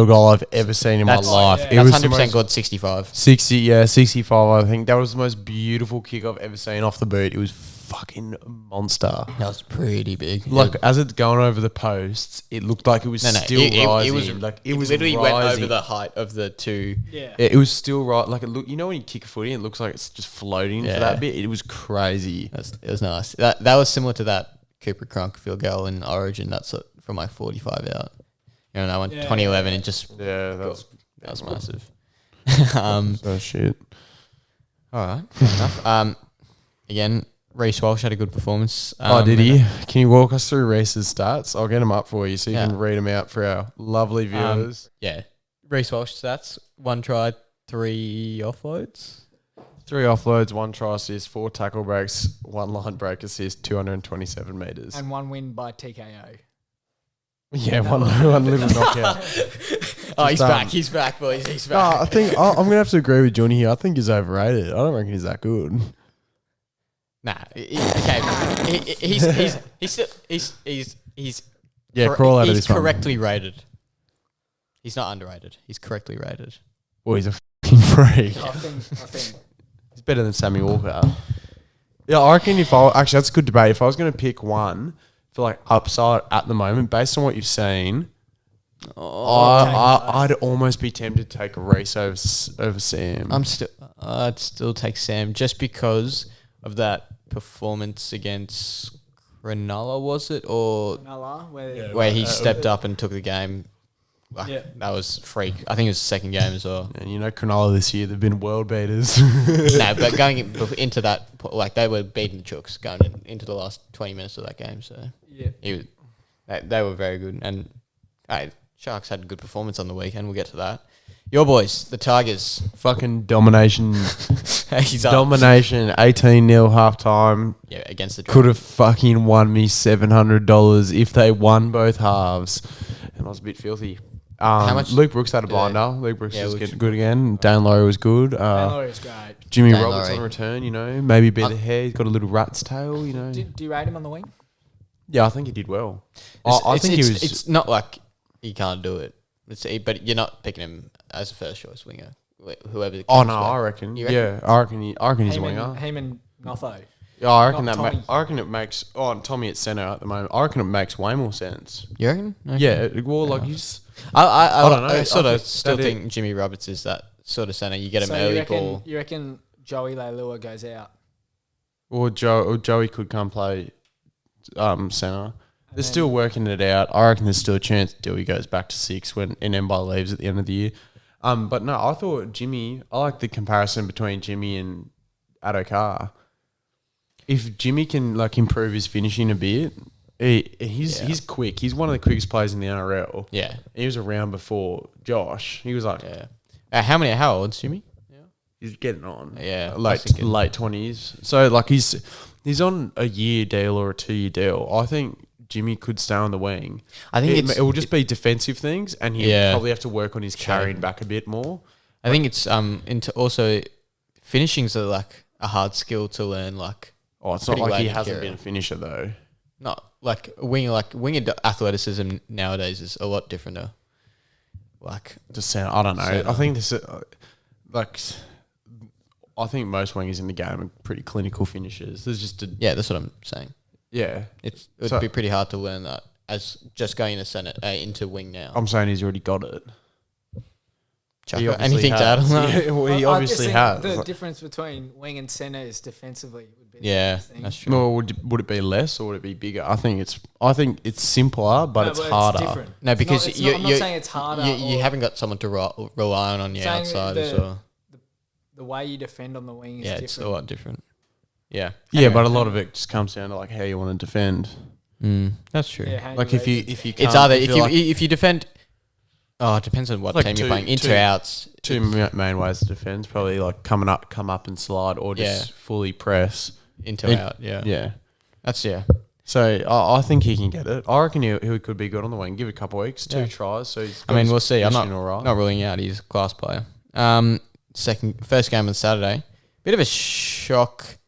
goal. I've ever seen in my life. yeah. It That's was the 100% most- good 65. 65. I think that was the most beautiful kick I've ever seen off the boot. It was fucking monster. That was pretty big. Like, as it's going over the posts, it looked like it was still rising. It was literally rising. went over the height of the two. Yeah. It was still right. Like, it look. You know when you kick a footy, and it looks like it's just floating Yeah. for that bit. It was crazy. It was nice. That was similar to that Cooper Cronk field goal in Origin. That's from like 45 out. You know that one, 2011. It just Yeah, that was massive. so shit. All right, fair enough. Again, Reece Walsh had a good performance. Did he? Can you walk us through Reece's stats? I'll get them up for you so you Yeah. can read them out for our lovely viewers. Yeah, Reece Walsh stats: 1 try, 3 offloads. 3 offloads, 1 try assist, 4 tackle breaks, 1 line break assist, 227 metres. And one win by TKO. Yeah, one little knockout. Oh, he's Just, back. He's back, boys. He's No, back. I think I'm going to have to agree with Johnny here. I think he's overrated. I don't reckon he's that good. Nah. Okay. He's Yeah, crawl out of he's this one. correctly rated. He's not underrated. He's correctly rated. Well, he's a fucking freak. I think. He's better than Sammy Walker. Yeah, I reckon actually, that's a good debate. If I was going to pick one for like upside at the moment, based on what you've seen, I'd almost be tempted to take a race over Sam. I'd still take Sam just because of that performance against Cronulla, was it? Or Nala, where he stepped up and took the game. Like, Yeah. That was freak. I think it was the second game as well. And you know, Cronulla this year, they've been world beaters. No, but going into that, like they were beating the Chooks going into the last 20 minutes of that game. So Yeah. they were very good. And Sharks had a good performance on the weekend. We'll get to that. Your boys, the Tigers. Fucking domination. He's up. Domination, 18-0 halftime. Yeah, against the Dragons. Could have fucking won me $700 if they won both halves. And I was a bit filthy. How much Luke Brooks had a did blinder. Luke Brooks was Luke's getting good again. Dan Laurie was good. Laurie's great. Jimmy Dan Roberts Laurie. on return, you know. Maybe a bit of the hair. He's got a little rat's tail, you know. Do you rate him on the wing? Yeah, I think he did well. I think he was... It's not like he can't do it. But you're not picking him as a first choice winger. Whoever. Oh, comes no, back. I reckon. You reckon? Yeah, I reckon he's a winger. Heyman Notho. Yeah, I reckon Not Tommy. I reckon it makes... Oh, and Tommy at centre at the moment. I reckon it makes way more sense. You reckon? Okay. Yeah, well, like, he's... I don't know. I sort I of think still that think Jimmy Roberts is that sort of centre. You get him So early ball. you reckon Joey Leilua goes out? Or Joey could come play centre. They're still working it out. I reckon there's still a chance Dewey goes back to 6 when Enemba leaves at the end of the year. But no, I thought Jimmy... I like the comparison between Jimmy and Addo-Carr. If Jimmy can like improve his finishing a bit, he's quick. He's one of the quickest players in the NRL. Yeah. He was around before Josh. He was like... Yeah. How old is Jimmy? He's getting on. Yeah, I Late think 20s. So like he's on a year deal or a 2-year deal. I think Jimmy could stay on the wing. I think it will just be defensive things, and he'll Yeah. probably have to work on his carrying back a bit more. I think it's into also finishings are like a hard skill to learn. Like Oh, it's not pretty like he late in hasn't career. been a finisher though. not like winger athleticism nowadays is a lot different. Like Just sound, I don't know. Centre. I think this I think most wingers in the game are pretty clinical finishers. There's just yeah, that's what I'm saying. yeah. It would So- be pretty hard to learn that as just going into wing now. I'm saying he's already got it. Chuck, He obviously anything to add on has. that? Yeah, well, he I just obviously think has. The Like- difference between wing and centre is defensively. Would be the Yeah, biggest thing. that's true. Well, would it be less or would it be bigger? I think it's simpler, but No, it's harder. different. No, It's because not, it's you, not, I'm not saying it's harder. you or haven't got someone to rely on your saying outside the- as well. the way you defend on the wing is Yeah, different. it's a lot different. Yeah, Yeah, but a lot of it just comes down to like how you want to defend. That's true. Yeah, how Like you if you raise it. can't, It's either if you're you like if you defend. Oh, it depends on what Like team you're two- playing. Into two- outs. two main ways to defend, probably like come up and slide, or just Yeah. fully press. Into out. Yeah. Yeah. That's So I think he can get it. I reckon he could be good on the wing. Give it a couple of weeks, 2 tries. So he's got his we'll see. I'm position not all right. not ruling out he's a class player. First game on Saturday. Bit of a shock.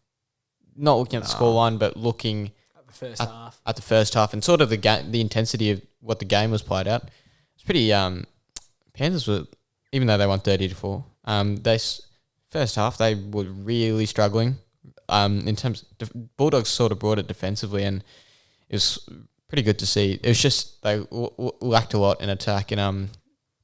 Not looking at the scoreline, but looking At the first half. at the first half and sort of the intensity of what the game was played out. It's pretty. Panthers were, even though they won 30-4. First half they were really struggling. In terms, Bulldogs sort of brought it defensively, and it was pretty good to see. It was just they lacked a lot in attack, and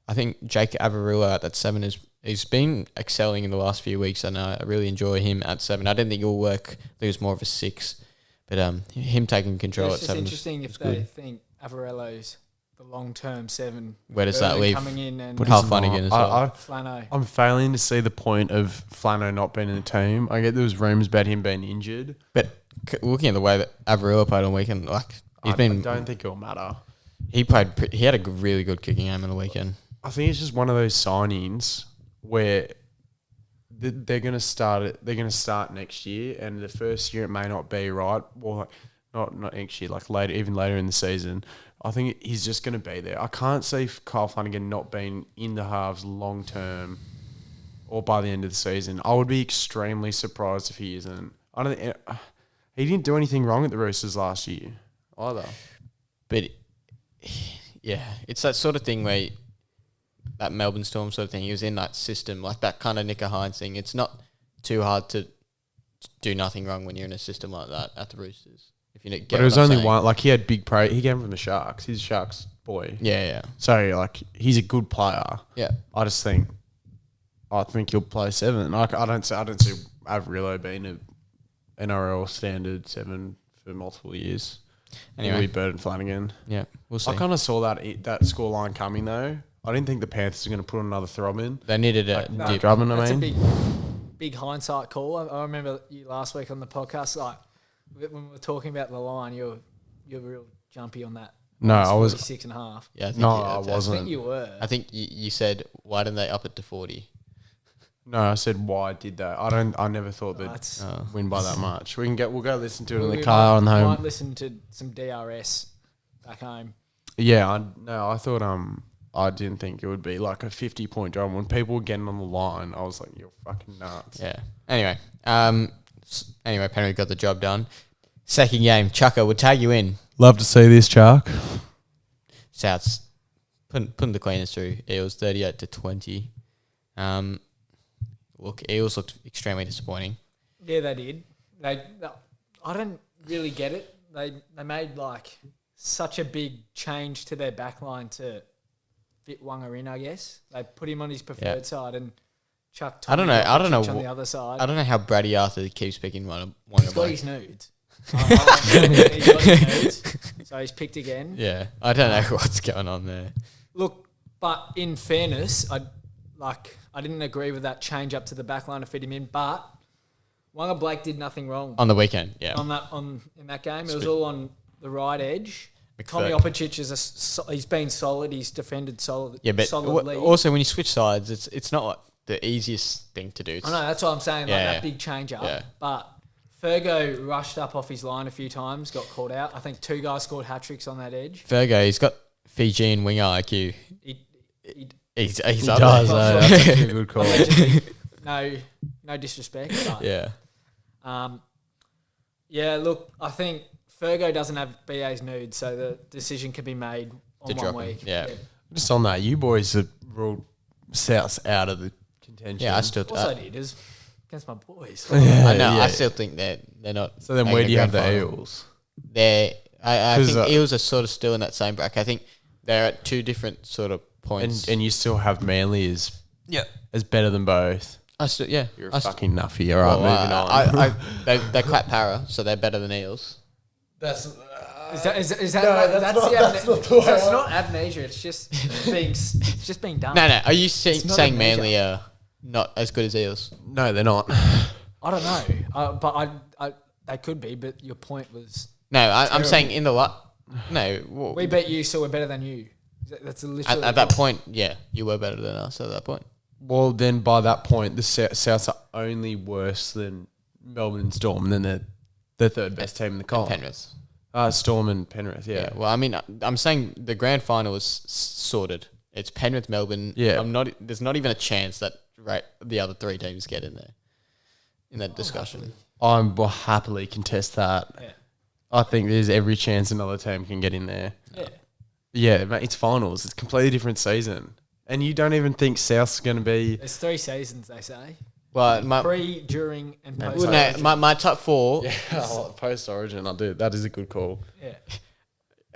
I think Jake Avarilla at that 7 he's been excelling in the last few weeks, and I really enjoy him at 7. I didn't think he'll work. I think it was more of a 6, but him taking control It's at just 7 interesting if is they good. think Avarello's the long-term 7. Where does that Burton leave? Coming in and Carl Flanagan as well. Flano. I'm failing to see the point of Flano not being in the team. I get there was rumours about him being injured. But looking at the way that Avarilla played on weekend, like I don't think it'll matter. he played. He had a really good kicking game on the weekend. I think it's just one of those signings where they're going to start it. They're going to start next year, and the first year it may not be right. Well, like, not next year, like later, even later in the season, I think he's just going to be there. I can't see Kyle Flanagan not being in the halves long term or by the end of the season. I would be extremely surprised if he isn't. I don't. He didn't do anything wrong at the Roosters last year either. But yeah, it's that sort of thing where that Melbourne Storm sort of thing. He was in that system, like that kind of Nicker Hines thing. It's not too hard to do nothing wrong when you're in a system like that at the Roosters. If you get But it was only one. Like he had big praise. He came from the Sharks. He's a Sharks boy. Yeah. So like he's a good player. Yeah. I think he'll play 7. I don't see Averillo being a NRL standard 7 for multiple years. Anyway, It'll be Bird and Flanagan. Yeah, we'll see. I kind of saw that scoreline coming though. I didn't think the Panthers were going to put another throb in. They needed a Like Drummond, That's I mean. a big hindsight call. I remember you last week on the podcast, like when we were talking about the line, you're real jumpy on that. No, I was 46.5. Yeah, I think No, you- I I wasn't. think you were. I think you said, why didn't they up it to 40? No, I said why did that. I never thought they'd That's- win by that much. We'll go listen to it in We the car on the home. might listen to some DRS back home. Yeah, I thought I didn't think it would be like a 50-point drum. When people were getting on the line, I was like, you're fucking nuts. Yeah. Anyway, Penrith got the job done. Second game, Chucker would tag you in. Love to see this, Chark. Souths putting the Queens through. Eels 38-20. Look, Eels looked extremely disappointing. Yeah, they did. I don't really get it. They made like such a big change to their backline to fit Wanga in, I guess. They put him on his preferred side and chucked I don't know on the other side. I don't know how Brady Arthur keeps picking one. He's got his nudes. He's got his nudes. So he's picked again. Yeah, I don't know what's going on there. Look, but in fairness, I didn't agree with that change up to the backline to fit him in, but Wanga Blake did nothing wrong On the weekend, yeah. in that game. It was all on the right edge. Tommy McFurk. Opicic he's been solid. He's defended solid. Yeah, but solidly. also when you switch sides, it's not like the easiest thing to do. I know that's what I'm saying. Yeah, like yeah. that big change up. Yeah. But Fergo rushed up off his line a few times, got caught out. I think 2 guys scored hat tricks on that edge. Fergo, he's got Fijian winger IQ. He's up does, there. That's actually a good call. No disrespect. But, Yeah. yeah, look, I think Fergo doesn't have BA's nude, so the decision can be made on To one drop him, week. yeah. Just on that, you boys have ruled Souths out of the contention. Yeah, I still Of course I did. It was against my boys. I know. yeah. I still think they're not. So then making where do you have the grand final. Eels? I 'Cause, think Eels are sort of still in that same bracket. I think they're at 2 different sort of points. And you still have Manly as better than both. I still, yeah. You're a I still- fucking nuffy. All right, well, moving on. they clap para, so they're better than Eels. Is that's not amnesia. It's just being done. No. Are you not saying a Manly are not as good as Eels? No, they're not. I don't know, but they could be. But your point was No, I'm saying in the No, we beat you, so we're better than you. That's literally at that point, yeah, you were better than us at that point. Well, then by that point, the Souths are only worse than Melbourne and Storm, and then they're the third best team in the comp. Penrith. Storm and Penrith, yeah. Well, I mean, I'm saying the grand final is sorted. It's Penrith, Melbourne. Yeah. There's not even a chance that the other 3 teams get in there in that discussion. I will happily contest that. Yeah. I think there's every chance another team can get in there. Yeah. Yeah, mate, it's finals. It's a completely different season. And you don't even think South's going to be... There's 3 seasons, they say. Well, my Pre, during, and post. well, no, my top 4. Post-Origin, I'll do it. That is a good call. Yeah.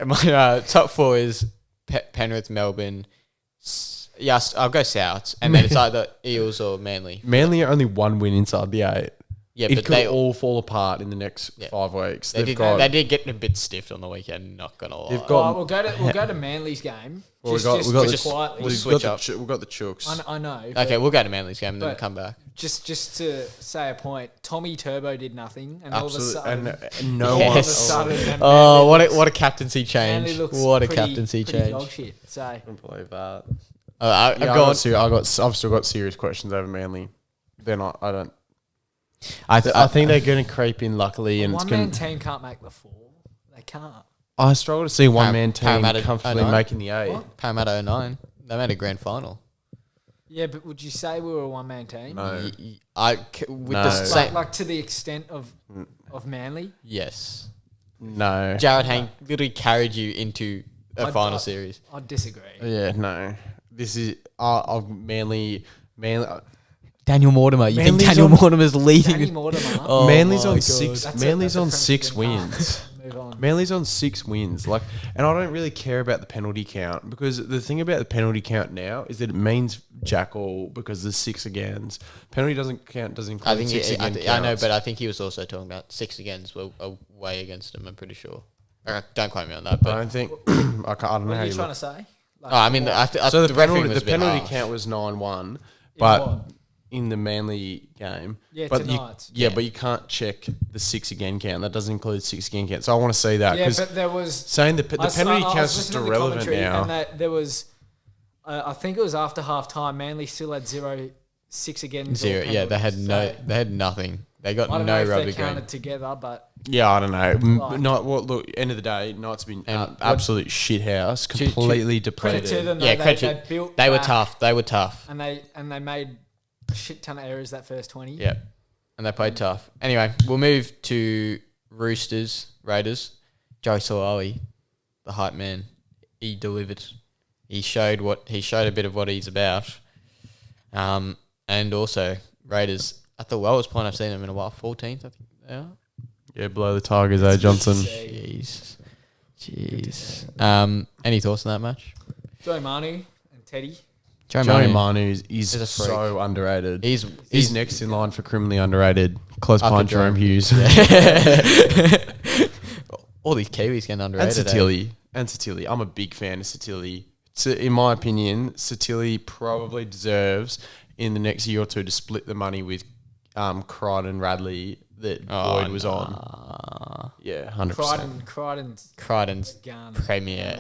My top 4 is Penrith, Melbourne. Yes, I'll go Souths, and then it's either Eels or Manly. Manly are only 1 win inside the 8. Yeah, It but could they all fall apart in the next 5 weeks. they did get a bit stiffed on the weekend. Not gonna lie. They've got- We'll go to Manly's game. Well, just we've got quietly. we'll switch up. We've got the Chooks. I know. Okay, we'll go to Manly's game and then but- come back. Just to say a point, Tommy Turbo did nothing, and all of a Absolutely. sudden, And no Yes. one all of a else. sudden, and Oh, Manly what a captaincy Manly change! looks What a pretty- captaincy pretty change! Dog shit. So I don't believe that. I've Yeah, gone. I've still got serious questions over Manly. They're not. I I think they're going to creep in. Luckily, and it's one going. man team can't make the 4. They can't. I struggle to see one-man team Parramatta comfortably 09. making the 8. Parramatta 09. They made a grand final. Yeah, but would you say we were a one-man team? No. With No. the same. Like to the extent of Manly? Yes. No. Jared Hank literally carried you into a final I- series. I disagree. Yeah, no. This is Manly. Daniel Mortimer. You think Manly's Daniel on- Mortimer's leading? Danny Mortimer. Oh Manly's my on God. six. That's Manly's a on premise 6 we can't wins. Move on. Manly's on 6 wins. Like, and I don't really care about the penalty count because the thing about the penalty count now is that it means jack all because there's 6 agains. Penalty doesn't count. Doesn't include I think 6 again. I know, but I think he was also talking about 6 agains were way against him. I'm pretty sure. Don't quote me on that. I But don't think. I don't know What how are you you trying look. to say? Like, I mean, So the refereeing was the a bit penalty harsh. count was 9-1, what? but in the Manly game, Yeah, but tonight. but you can't check the 6 again count. That doesn't include 6 again count. So I want to see that yeah, because but there was... saying the penalty I count's was just listening to the irrelevant commentary now. And that there was... I think it was after half-time. Manly still had 0-6 again. Zero. Yeah, they had they had nothing. They got I don't no know if rubber they're green. counted together, but... Yeah, I don't know. Like- Not what. Look, end of the day, Knight's been And absolute shit house, to- completely Credit to depleted. them, Yeah, though, credit. they built They were back tough. They were tough. And they made a shit ton of errors that first 20. Yeah, and they played tough. Anyway, we'll move to Raiders. Joey Solali, the hype man, he delivered. He showed a bit of what he's about. And also Raiders at the lowest point I've seen them in a while, 14th, I think they are. Yeah, below the Tigers, Johnson. Jeez. Any thoughts on that match? Joey Manu and Teddy. Joey Manu is He's a freak. so underrated. He's next in line for criminally underrated. Close After behind Jerome Jerome. Hughes All these Kiwis getting underrated. and Satilli. I'm a big fan of Satilli. So in my opinion, Satilli probably deserves in the next year or two to split the money with Crichton and Radley that Boyd was on. Yeah, 100%. Crichton's Gun. premier.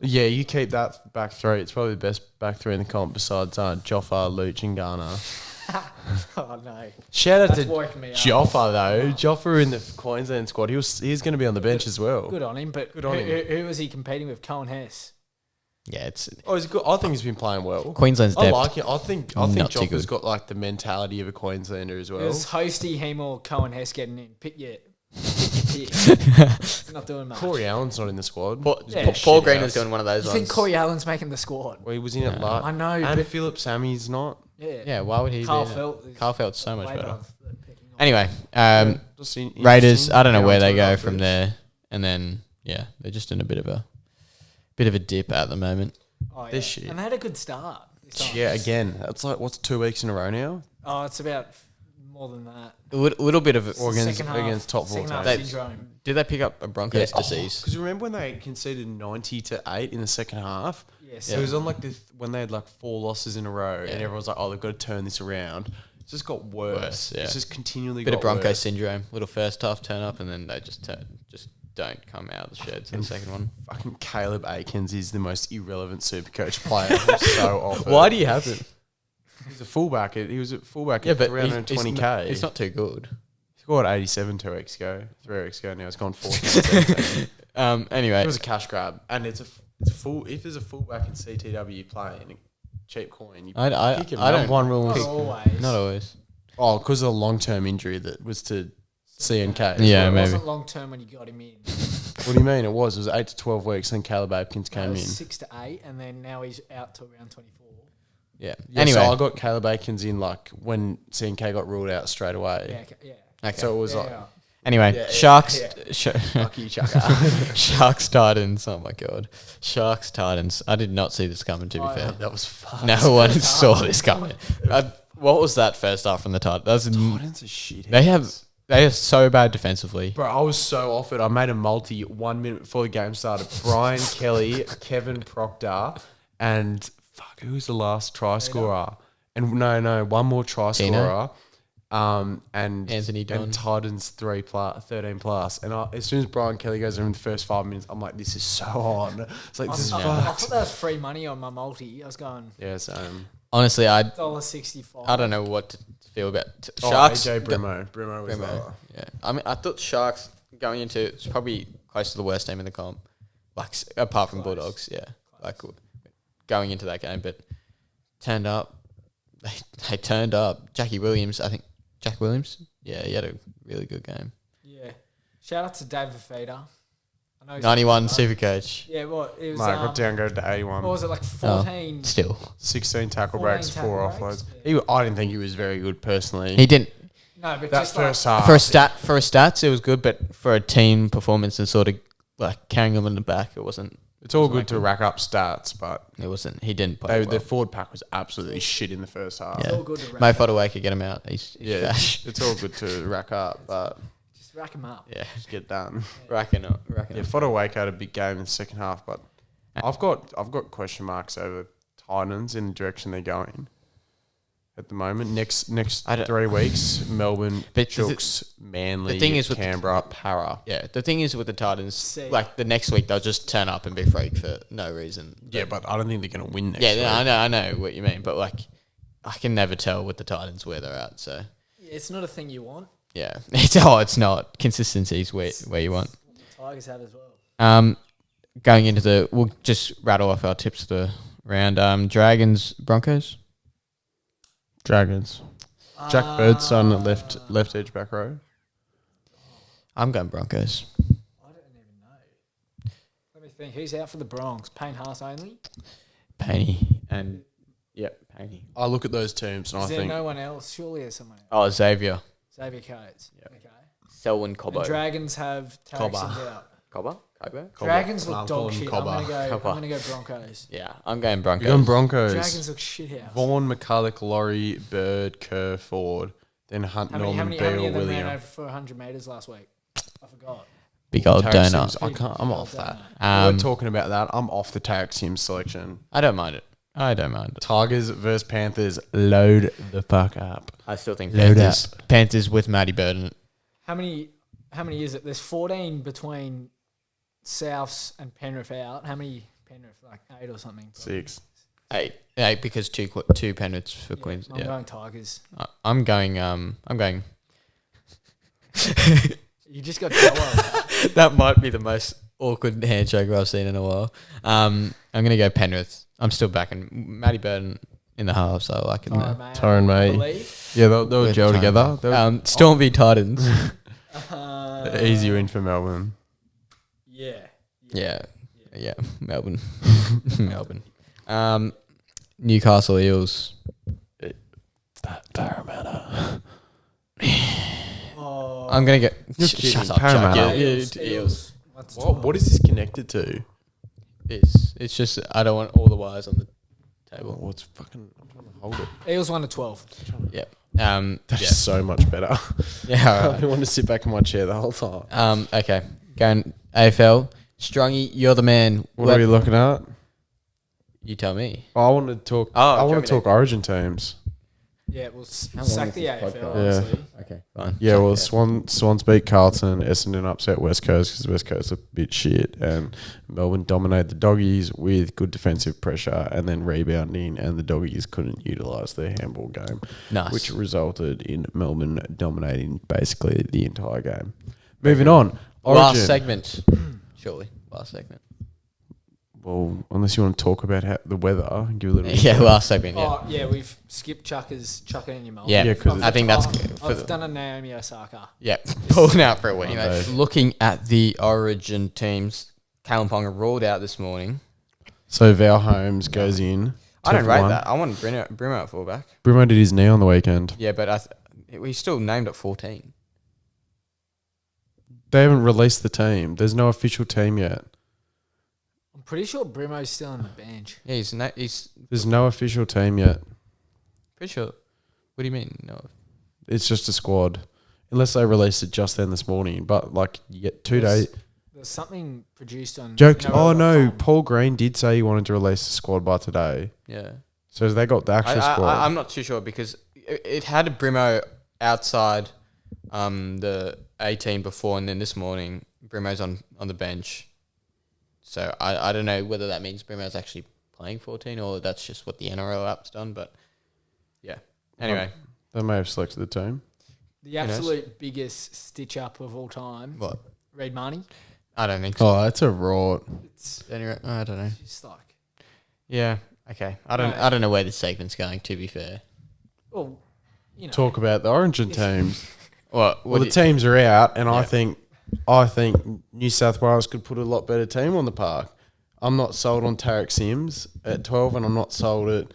Yeah, you keep that back three. It's probably the best back three in the comp besides Joffa, Luch and Garner. Oh, no. Shout out That's to woken me up. Joffa though. Joffa in the Queensland squad. He's going to be on the bench as well. Good on him, but Good on him. who was he competing with? Cohen Hess. Yeah, it's Oh, he's good. I think he's been playing well. Queensland's I depth. like it. I think Not too Joffa's good. got like the mentality of a Queenslander as It well. was Hosty, him, or Cohen Hess getting in. Pick your pick. It's not doing much. Corey Allen's not in the squad. Paul, He's Yeah. been Paul shit Green house. was doing one of those You ones. think Corey Allen's making the squad? Well, he was in it last. I know, And but- Philip Sammy's not. Yeah. Yeah, why would he Carl do that? Felt is Carl Felt's so much way better. above the pecking order. Anyway, Just interesting. Raiders, I don't know Get where onto they it go after from this. there. And then, yeah, they're just in a bit of a dip at the moment. Oh, yeah. This shit. And they had a good start. This time. Yeah, again, that's like what's 2 weeks in a row now. Oh, it's about more than that. A little bit of Or against, Second half- against top four second half teams. syndrome. Did they pick up a Broncos disease? Because remember when they conceded 90-8 in the second half? Yes. It was on like this when they had like 4 losses in a row, and everyone's like, "Oh, they've got to turn this around." It's just got worse. Yeah. It's just continually Bit got of Broncos worse. syndrome. Little first half turn up, and then they just don't come out of the sheds in the second one. Fucking Caleb Aikens is the most irrelevant Supercoach player. I'm so off. Why do you have it? He's a fullback. He was a fullback Yeah, at but 320k. It's not too good. He scored 87 2 weeks ago. 3 weeks ago now. It's gone 14. Anyway, It was a cash grab, and it's a full. If there's a fullback in CTW playing cheap coin, you I pick him. don't- Number one rule. Not is- always. not always. Oh, because of the long-term injury that was to CNK. Yeah, It maybe. wasn't long term when you got him in. What do you mean? It was 8 to 12 weeks, and Caleb Aikens It came in. was 6 to 8, and then now he's out to around 24. Yeah. Yeah, Anyway, so I got Caleb Aikens in like when CNK got ruled out straight away. Yeah, okay, yeah. okay. So it was Yeah, like yeah. Anyway, Sharks. fuck you, Chaka. Sharks Titans. Oh my god, Sharks Titans. I did not see this coming. To be fair, That was fucked. no one saw this coming. What was that first half from the Titans? Titans are shit. They are so bad defensively. Bro, I was so off it. I made a multi 1 minute before the game started. Brian Kelly, Kevin Proctor, and fuck, who was the last try scorer? And no, one more try scorer. And Anthony Dunn. and Titans 13 plus. And as soon as Brian Kelly goes in the first 5 minutes, I'm like, this is so on. It's like, this is I fucked. thought that was free money on my multi. I was going Yeah, so Honestly, I $1.65. don't know what to feel about Sharks. Sharks. AJ Brimo was Brimo. lower. Yeah, I mean, I thought Sharks going into it's probably close to the worst team in the comp, like apart from Bulldogs. Yeah, like going into that game, but turned up. They turned up. Jackie Williams, I think. Jack Williams? Yeah, he had a really good game. Yeah. Shout out to David Feeder. I know he's 91 Supercoach. Yeah, what? It was, Mate, got downgraded to 81. what was it, like 14? Still. 16 tackle 14 breaks, tackle 4 breaks, offloads. I didn't think he was very good personally. He didn't. No, but that just first like, half. For a stats, it was good, but for a team performance and sort of like carrying them in the back, it wasn't. It's all good to rack up stats, but It wasn't. He didn't play well. the forward pack was absolutely shit in the first half. Yeah. all good to rack Mo up. Fodawaker, get him out. He's Yeah, trash. it's all good to rack up, but Just rack him up. Yeah, just get done. racking up. Yeah, Fodawaker had a big game in the second half, but I've got question marks over Titans in the direction they're going at the moment. Next I don't- 3 weeks, Melbourne, But Chooks, Manly, the thing is with Canberra, Para. Yeah, the thing is with the Titans, See. like the next week they'll just turn up and be freak for no reason. Yeah, but I don't think they're going to win next Yeah, week. I know what you mean, but like I can never tell with the Titans where they're at. So Yeah, it's not a thing you want. yeah, it's not consistency's where you want. The Tigers have as well. Going into we'll just rattle off our tips of the round. Dragons, Broncos. Dragons. Jack Birdson at left edge back row. I'm going Broncos. I don't even know. Let me think. Who's out for the Bronx? Payne Haas only? Paney and Paney. I look at those teams and Is I there think no one else? Surely there's someone else. Oh, Xavier. Xavier Coates. Okay. Selwyn And Cobbo. Dragons have Tarek Cobber. out. Cobber? Dragons I'm look dog calling shit. Cobber. I'm Cobber. gonna go Broncos. Yeah, I'm going Broncos. you're going Broncos. Dragons look shit house. Vaughan, McCulloch, Laurie, Bird, Kerr, Ford, then Hunt, How many Norman, of them Beale, ran William. over for 100 metres last week? I forgot. Big old Tarek donut. Sims, I can't. I'm off that. Um, We're talking about that. I'm off the Tarek Sims selection. I don't mind it. Tigers versus Panthers. Load the fuck up. I still think Load Panthers with Matty Burden. How many is it? There's 14 between Souths and Penrith out. How many Penrith? Like 8 or something. 6. 8 because two Penriths for Queens. I'm going Tigers. I'm going. You just got Joel. That might be the most awkward handshake I've seen in a while. I'm gonna go Penrith. I'm still backing Matty Burden in the half, so I like it. Tyrone, mate. Believe. Yeah, they'll gel together. Storm v Titans. Easy win for Melbourne. Yeah. Yeah. Melbourne. Melbourne. Newcastle Eels. Parramatta. Oh, I'm gonna get. You're Shut kidding. up, Parramatta. Chuck. Eels. What is this connected to? It's just I don't want all the wires on the table. What's fucking? I'm trying to hold it. Eels 1 to 12. Yeah. That's so much better. Yeah. All I right. want to sit back in my chair the whole time. Okay. Going AFL. Strongy, you're the man. What are we looking at? You tell me. I want to talk. Oh, I do you want want to me talk Origin teams. Yeah, we'll How long sack is the this AFL, podcast? obviously. Okay, fine. Yeah, well, Swans beat Carlton. Essendon upset West Coast because West Coast looked a bit shit, and Melbourne dominated the Doggies with good defensive pressure and then rebounding, and the Doggies couldn't utilise their handball game, Nice. which resulted in Melbourne dominating basically the entire game. Moving on, Origin. Last segment. Surely. Last segment. Well, unless you want to talk about the weather, give a little. Yeah, last segment. Yeah. Oh, yeah, we've skipped Chuckers, Chuck it in your mouth. Yeah, Yeah, 'cause I think that's I've done a Naomi Osaka. yeah, pulling out for a week. Okay. Looking at the Origin teams, Callum Ponga ruled out this morning. So Val Holmes goes in. I don't rate 2-1. that. I want Brimo at fullback. Brumo did his knee on the weekend. Yeah, but we still named at 14. They haven't released the team. There's no official team yet. I'm pretty sure Brimo's still on the bench. Yeah, he's There's no official team yet. pretty sure. What do you mean? No. It's just a squad. Unless they released it just then this morning. But like 2 days. There's something produced on... Jokes. Oh no, NRL.com. Paul Green did say he wanted to release the squad by today. Yeah. So they got the actual squad. I'm not too sure because it had a Brimo outside the 18 before, and then this morning Brimo's on the bench. So I don't know whether that means Brimo's actually playing 14 or that's just what the NRL app's done. But yeah. Anyway, They may have selected the team. The absolute biggest stitch-up of all time. what? Reid Marnie. I don't think so. Oh, that's a rort. It's Anyway, I don't know. just like, Yeah. Okay. I don't know where this segment's going. To be fair. well, you know, Talk about the Origin teams. Well, Well, the teams are out, and I think New South Wales could put a lot better team on the park. I'm not sold on Tarek Sims at 12, and I'm not sold at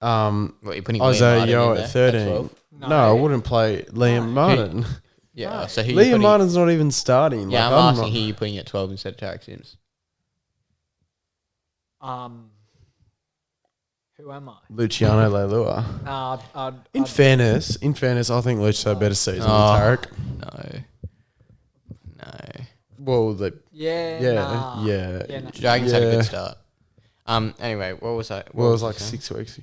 What you're putting Isaiah Liam Yeo Martin in at there 13. 12? No, I wouldn't play Liam Martin. Yeah. So who you Liam putting? Martin's not even starting. Yeah, Like, I'm I'm asking not- who you're putting at 12 instead of Tarek Sims. who am I? Luciano Leilua. In I'd fairness, I think Luch had a better season than Tarek. No. Well, yeah, yeah. no. Dragons had a Yeah. good start. Anyway, what was that? Well, it was like 6 weeks.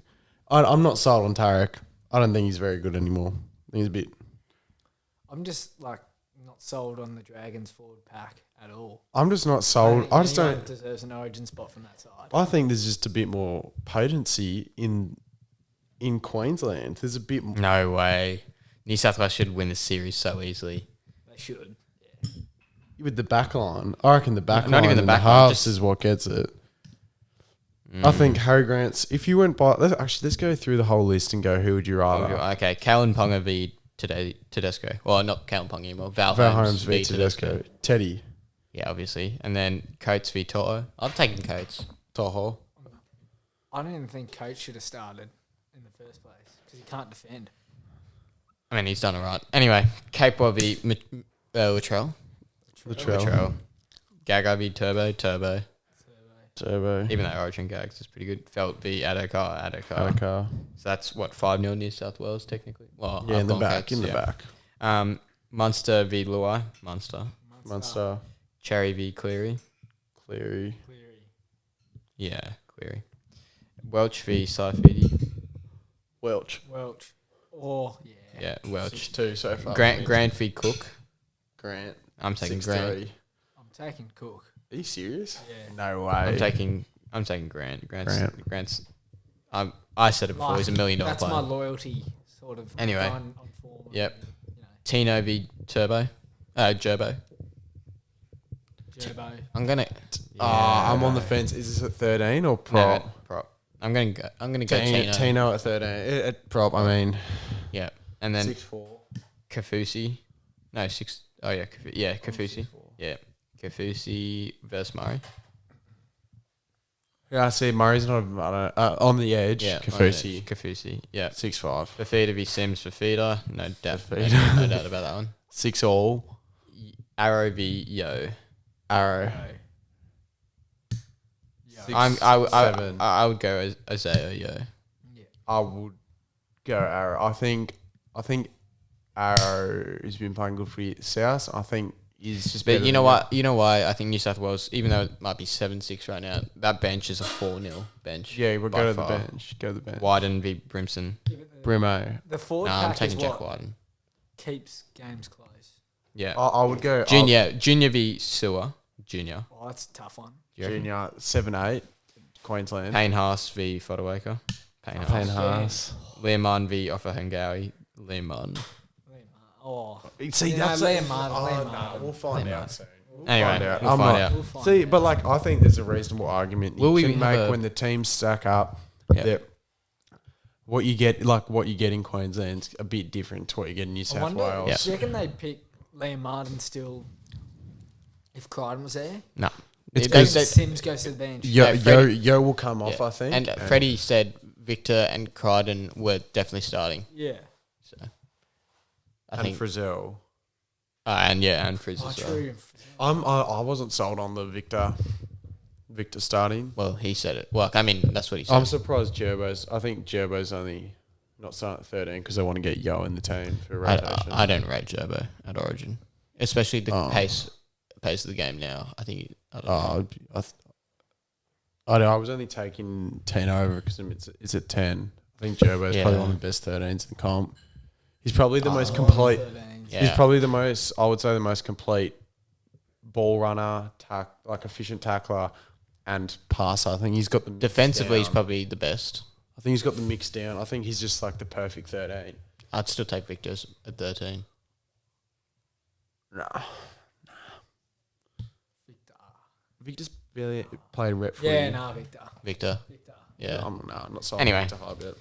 I'm not sold on Tarek. I don't think he's very good anymore. I think he's a bit. I'm just like not sold on the Dragons forward pack at all. I'm just not sold. I just Anyone don't. deserves an Origin spot from that side. I think there's just a bit more potency in Queensland. There's a bit. No way. New South Wales should win the series so easily. They should. With the back line. I reckon the back Not line even the and back the line, halves just- is what gets it. I think Harry Grant's. If you went by, let's go through the whole list and go. Who would you rather? Okay, Kalen Ponga v Tedesco. Well, not Kalen Ponga anymore. Val Val Holmes Holmes v Tedesco. Teddy. Yeah, obviously. And then Coates v Toto. I'm taking Coates. Toho. I don't even think Coach should have started in the first place because he can't defend. I mean, he's done all right. Anyway, Capewell v Latrell. Latrell. Gaga v Turbo. Turbo. Even though Origin Gags is pretty good. Felt v Adokar. Adokar. So that's what, 5-0 New South Wales technically. Well, Yeah, I've in the gone back. Coates, In the yeah. back. Munster v Luai. Munster. Munster. Cherry v Cleary. Cleary. Yeah, Cleary. Welch v Saifidi. Welch. Oh, yeah. Yeah, Welch. 6-2 so far. Grant v Cook. Grant. I'm taking 6-3. Grant. I'm taking Cook. Are you serious? Yeah. No way. I'm taking Grant. Grant's. I said it before. He's $1 million That's player. my loyalty, sort of. Anyway. On form. Yep. You know, Tino v Turbo. Gerbo. Gerbo. I'm gonna. I'm on the fence. Is this at 13 or prop? No, prop. I'm gonna go Tino. Tino at 13. At prop, I mean. Yeah, and then 6-4. Kafusi. No, 6. Oh yeah, Kafusi. Yeah, Kafusi versus Murray. Yeah, I see. Murray's not on the edge. Yeah, Kafusi. Kafusi. Yeah. 6-5. Fafita v Sims. Fafita. No doubt. Fafita. No doubt about that one. 6-all. Arrow v Yo. Arrow. I would go as Isaiah Yo. I would go Arrow. I think Arrow has been playing good for South. I think he's just. But better you know than what? You know why I think New South Wales, even though it might be 7-6 right now, that bench is a 4-0 bench. Yeah, we'll by go to the far. bench. Go to the bench. Wyden v Brimson. Brimo. The forward No, I'm pack is taking Jack what Wyden. keeps games close. Yeah. I would go Junior v Sewer. Junior. Oh, that's a tough one. Junior 7-8. Queensland. Payne Haas v Fodawaker. Payne Payne Haas. Haas. Liam Martin v Offa Hangawi. Liam Martin. Oh, See, Yeah, that's Liam Martin, Liam no, Martin. we'll find out soon. Anyway, find out. we'll I'm find not- out. we'll find See, out. but like I think there's a reasonable argument Will you we can have make a- when the teams stack up. Yeah. That what you get in Queensland's a bit different to what you get in New I South wonder, Wales. do you reckon they'd pick Liam Martin still if Crichton was there? No. It's Do you reckon because Sims goes to the bench? Yo will come off, Yeah. I think. And Freddie said Victor and Crichton were definitely starting. Yeah. So I and think. Frizzell. And Frizz Oh, as well. true. I wasn't sold on the Victor starting. Well, he said it. Well, I mean, that's what he said. I'm surprised I think Gerbo's only not starting at 13 because they want to get Yo in the team for rotation. I don't rate Gerbo at Origin, especially the Oh. pace of the game now. I think. I don't know. I was only taking 10 over because it's at 10. I think Gerbo's Yeah. probably one of the best 13s in the comp. He's probably the most complete. 13. Yeah. He's probably the most, I would say, the most complete ball runner, efficient tackler, and passer. I think he's got the mix Defensively, he's down. probably the best. I think he's got the mix down. I think he's just like the perfect 13. I'd still take Victor's at 13. Nah. Victor's barely played rep for Yeah, you. nah, Victor. Victor. Yeah. I'm not sold Anyway. Victor high bit.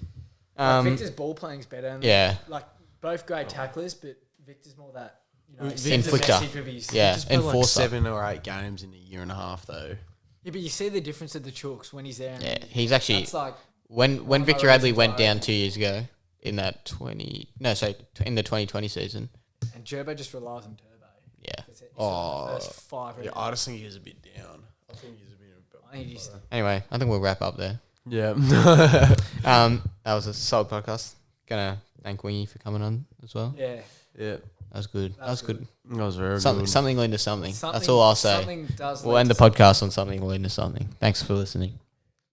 Victor's ball playing's better. And Yeah. Like, both great tacklers, but Victor's more that, Inflictor. message with his... Yeah, Just played like enforcer. 7 or 8 games in a year and a half though. Yeah, but you see the difference of the Chooks when he's there. And Yeah, he's actually That's like... when of Victor my Adley reasons went why- down 2 years ago in that in the 2020 season. And Gerbo just relies on Turbo. Yeah. That's it. Oh, First 5 Yeah, I just think he's a bit down. I think he's a bit. I think he's... Anyway, I think we'll wrap up there. Yeah. That was a solid podcast. Gonna thank Wingy for coming on as well. Yeah. Yeah. That was good. That was good. That was very Something, good. something lead to something. That's all I'll say. Something does We'll lead end the to something. podcast on something lead to something. Thanks for listening.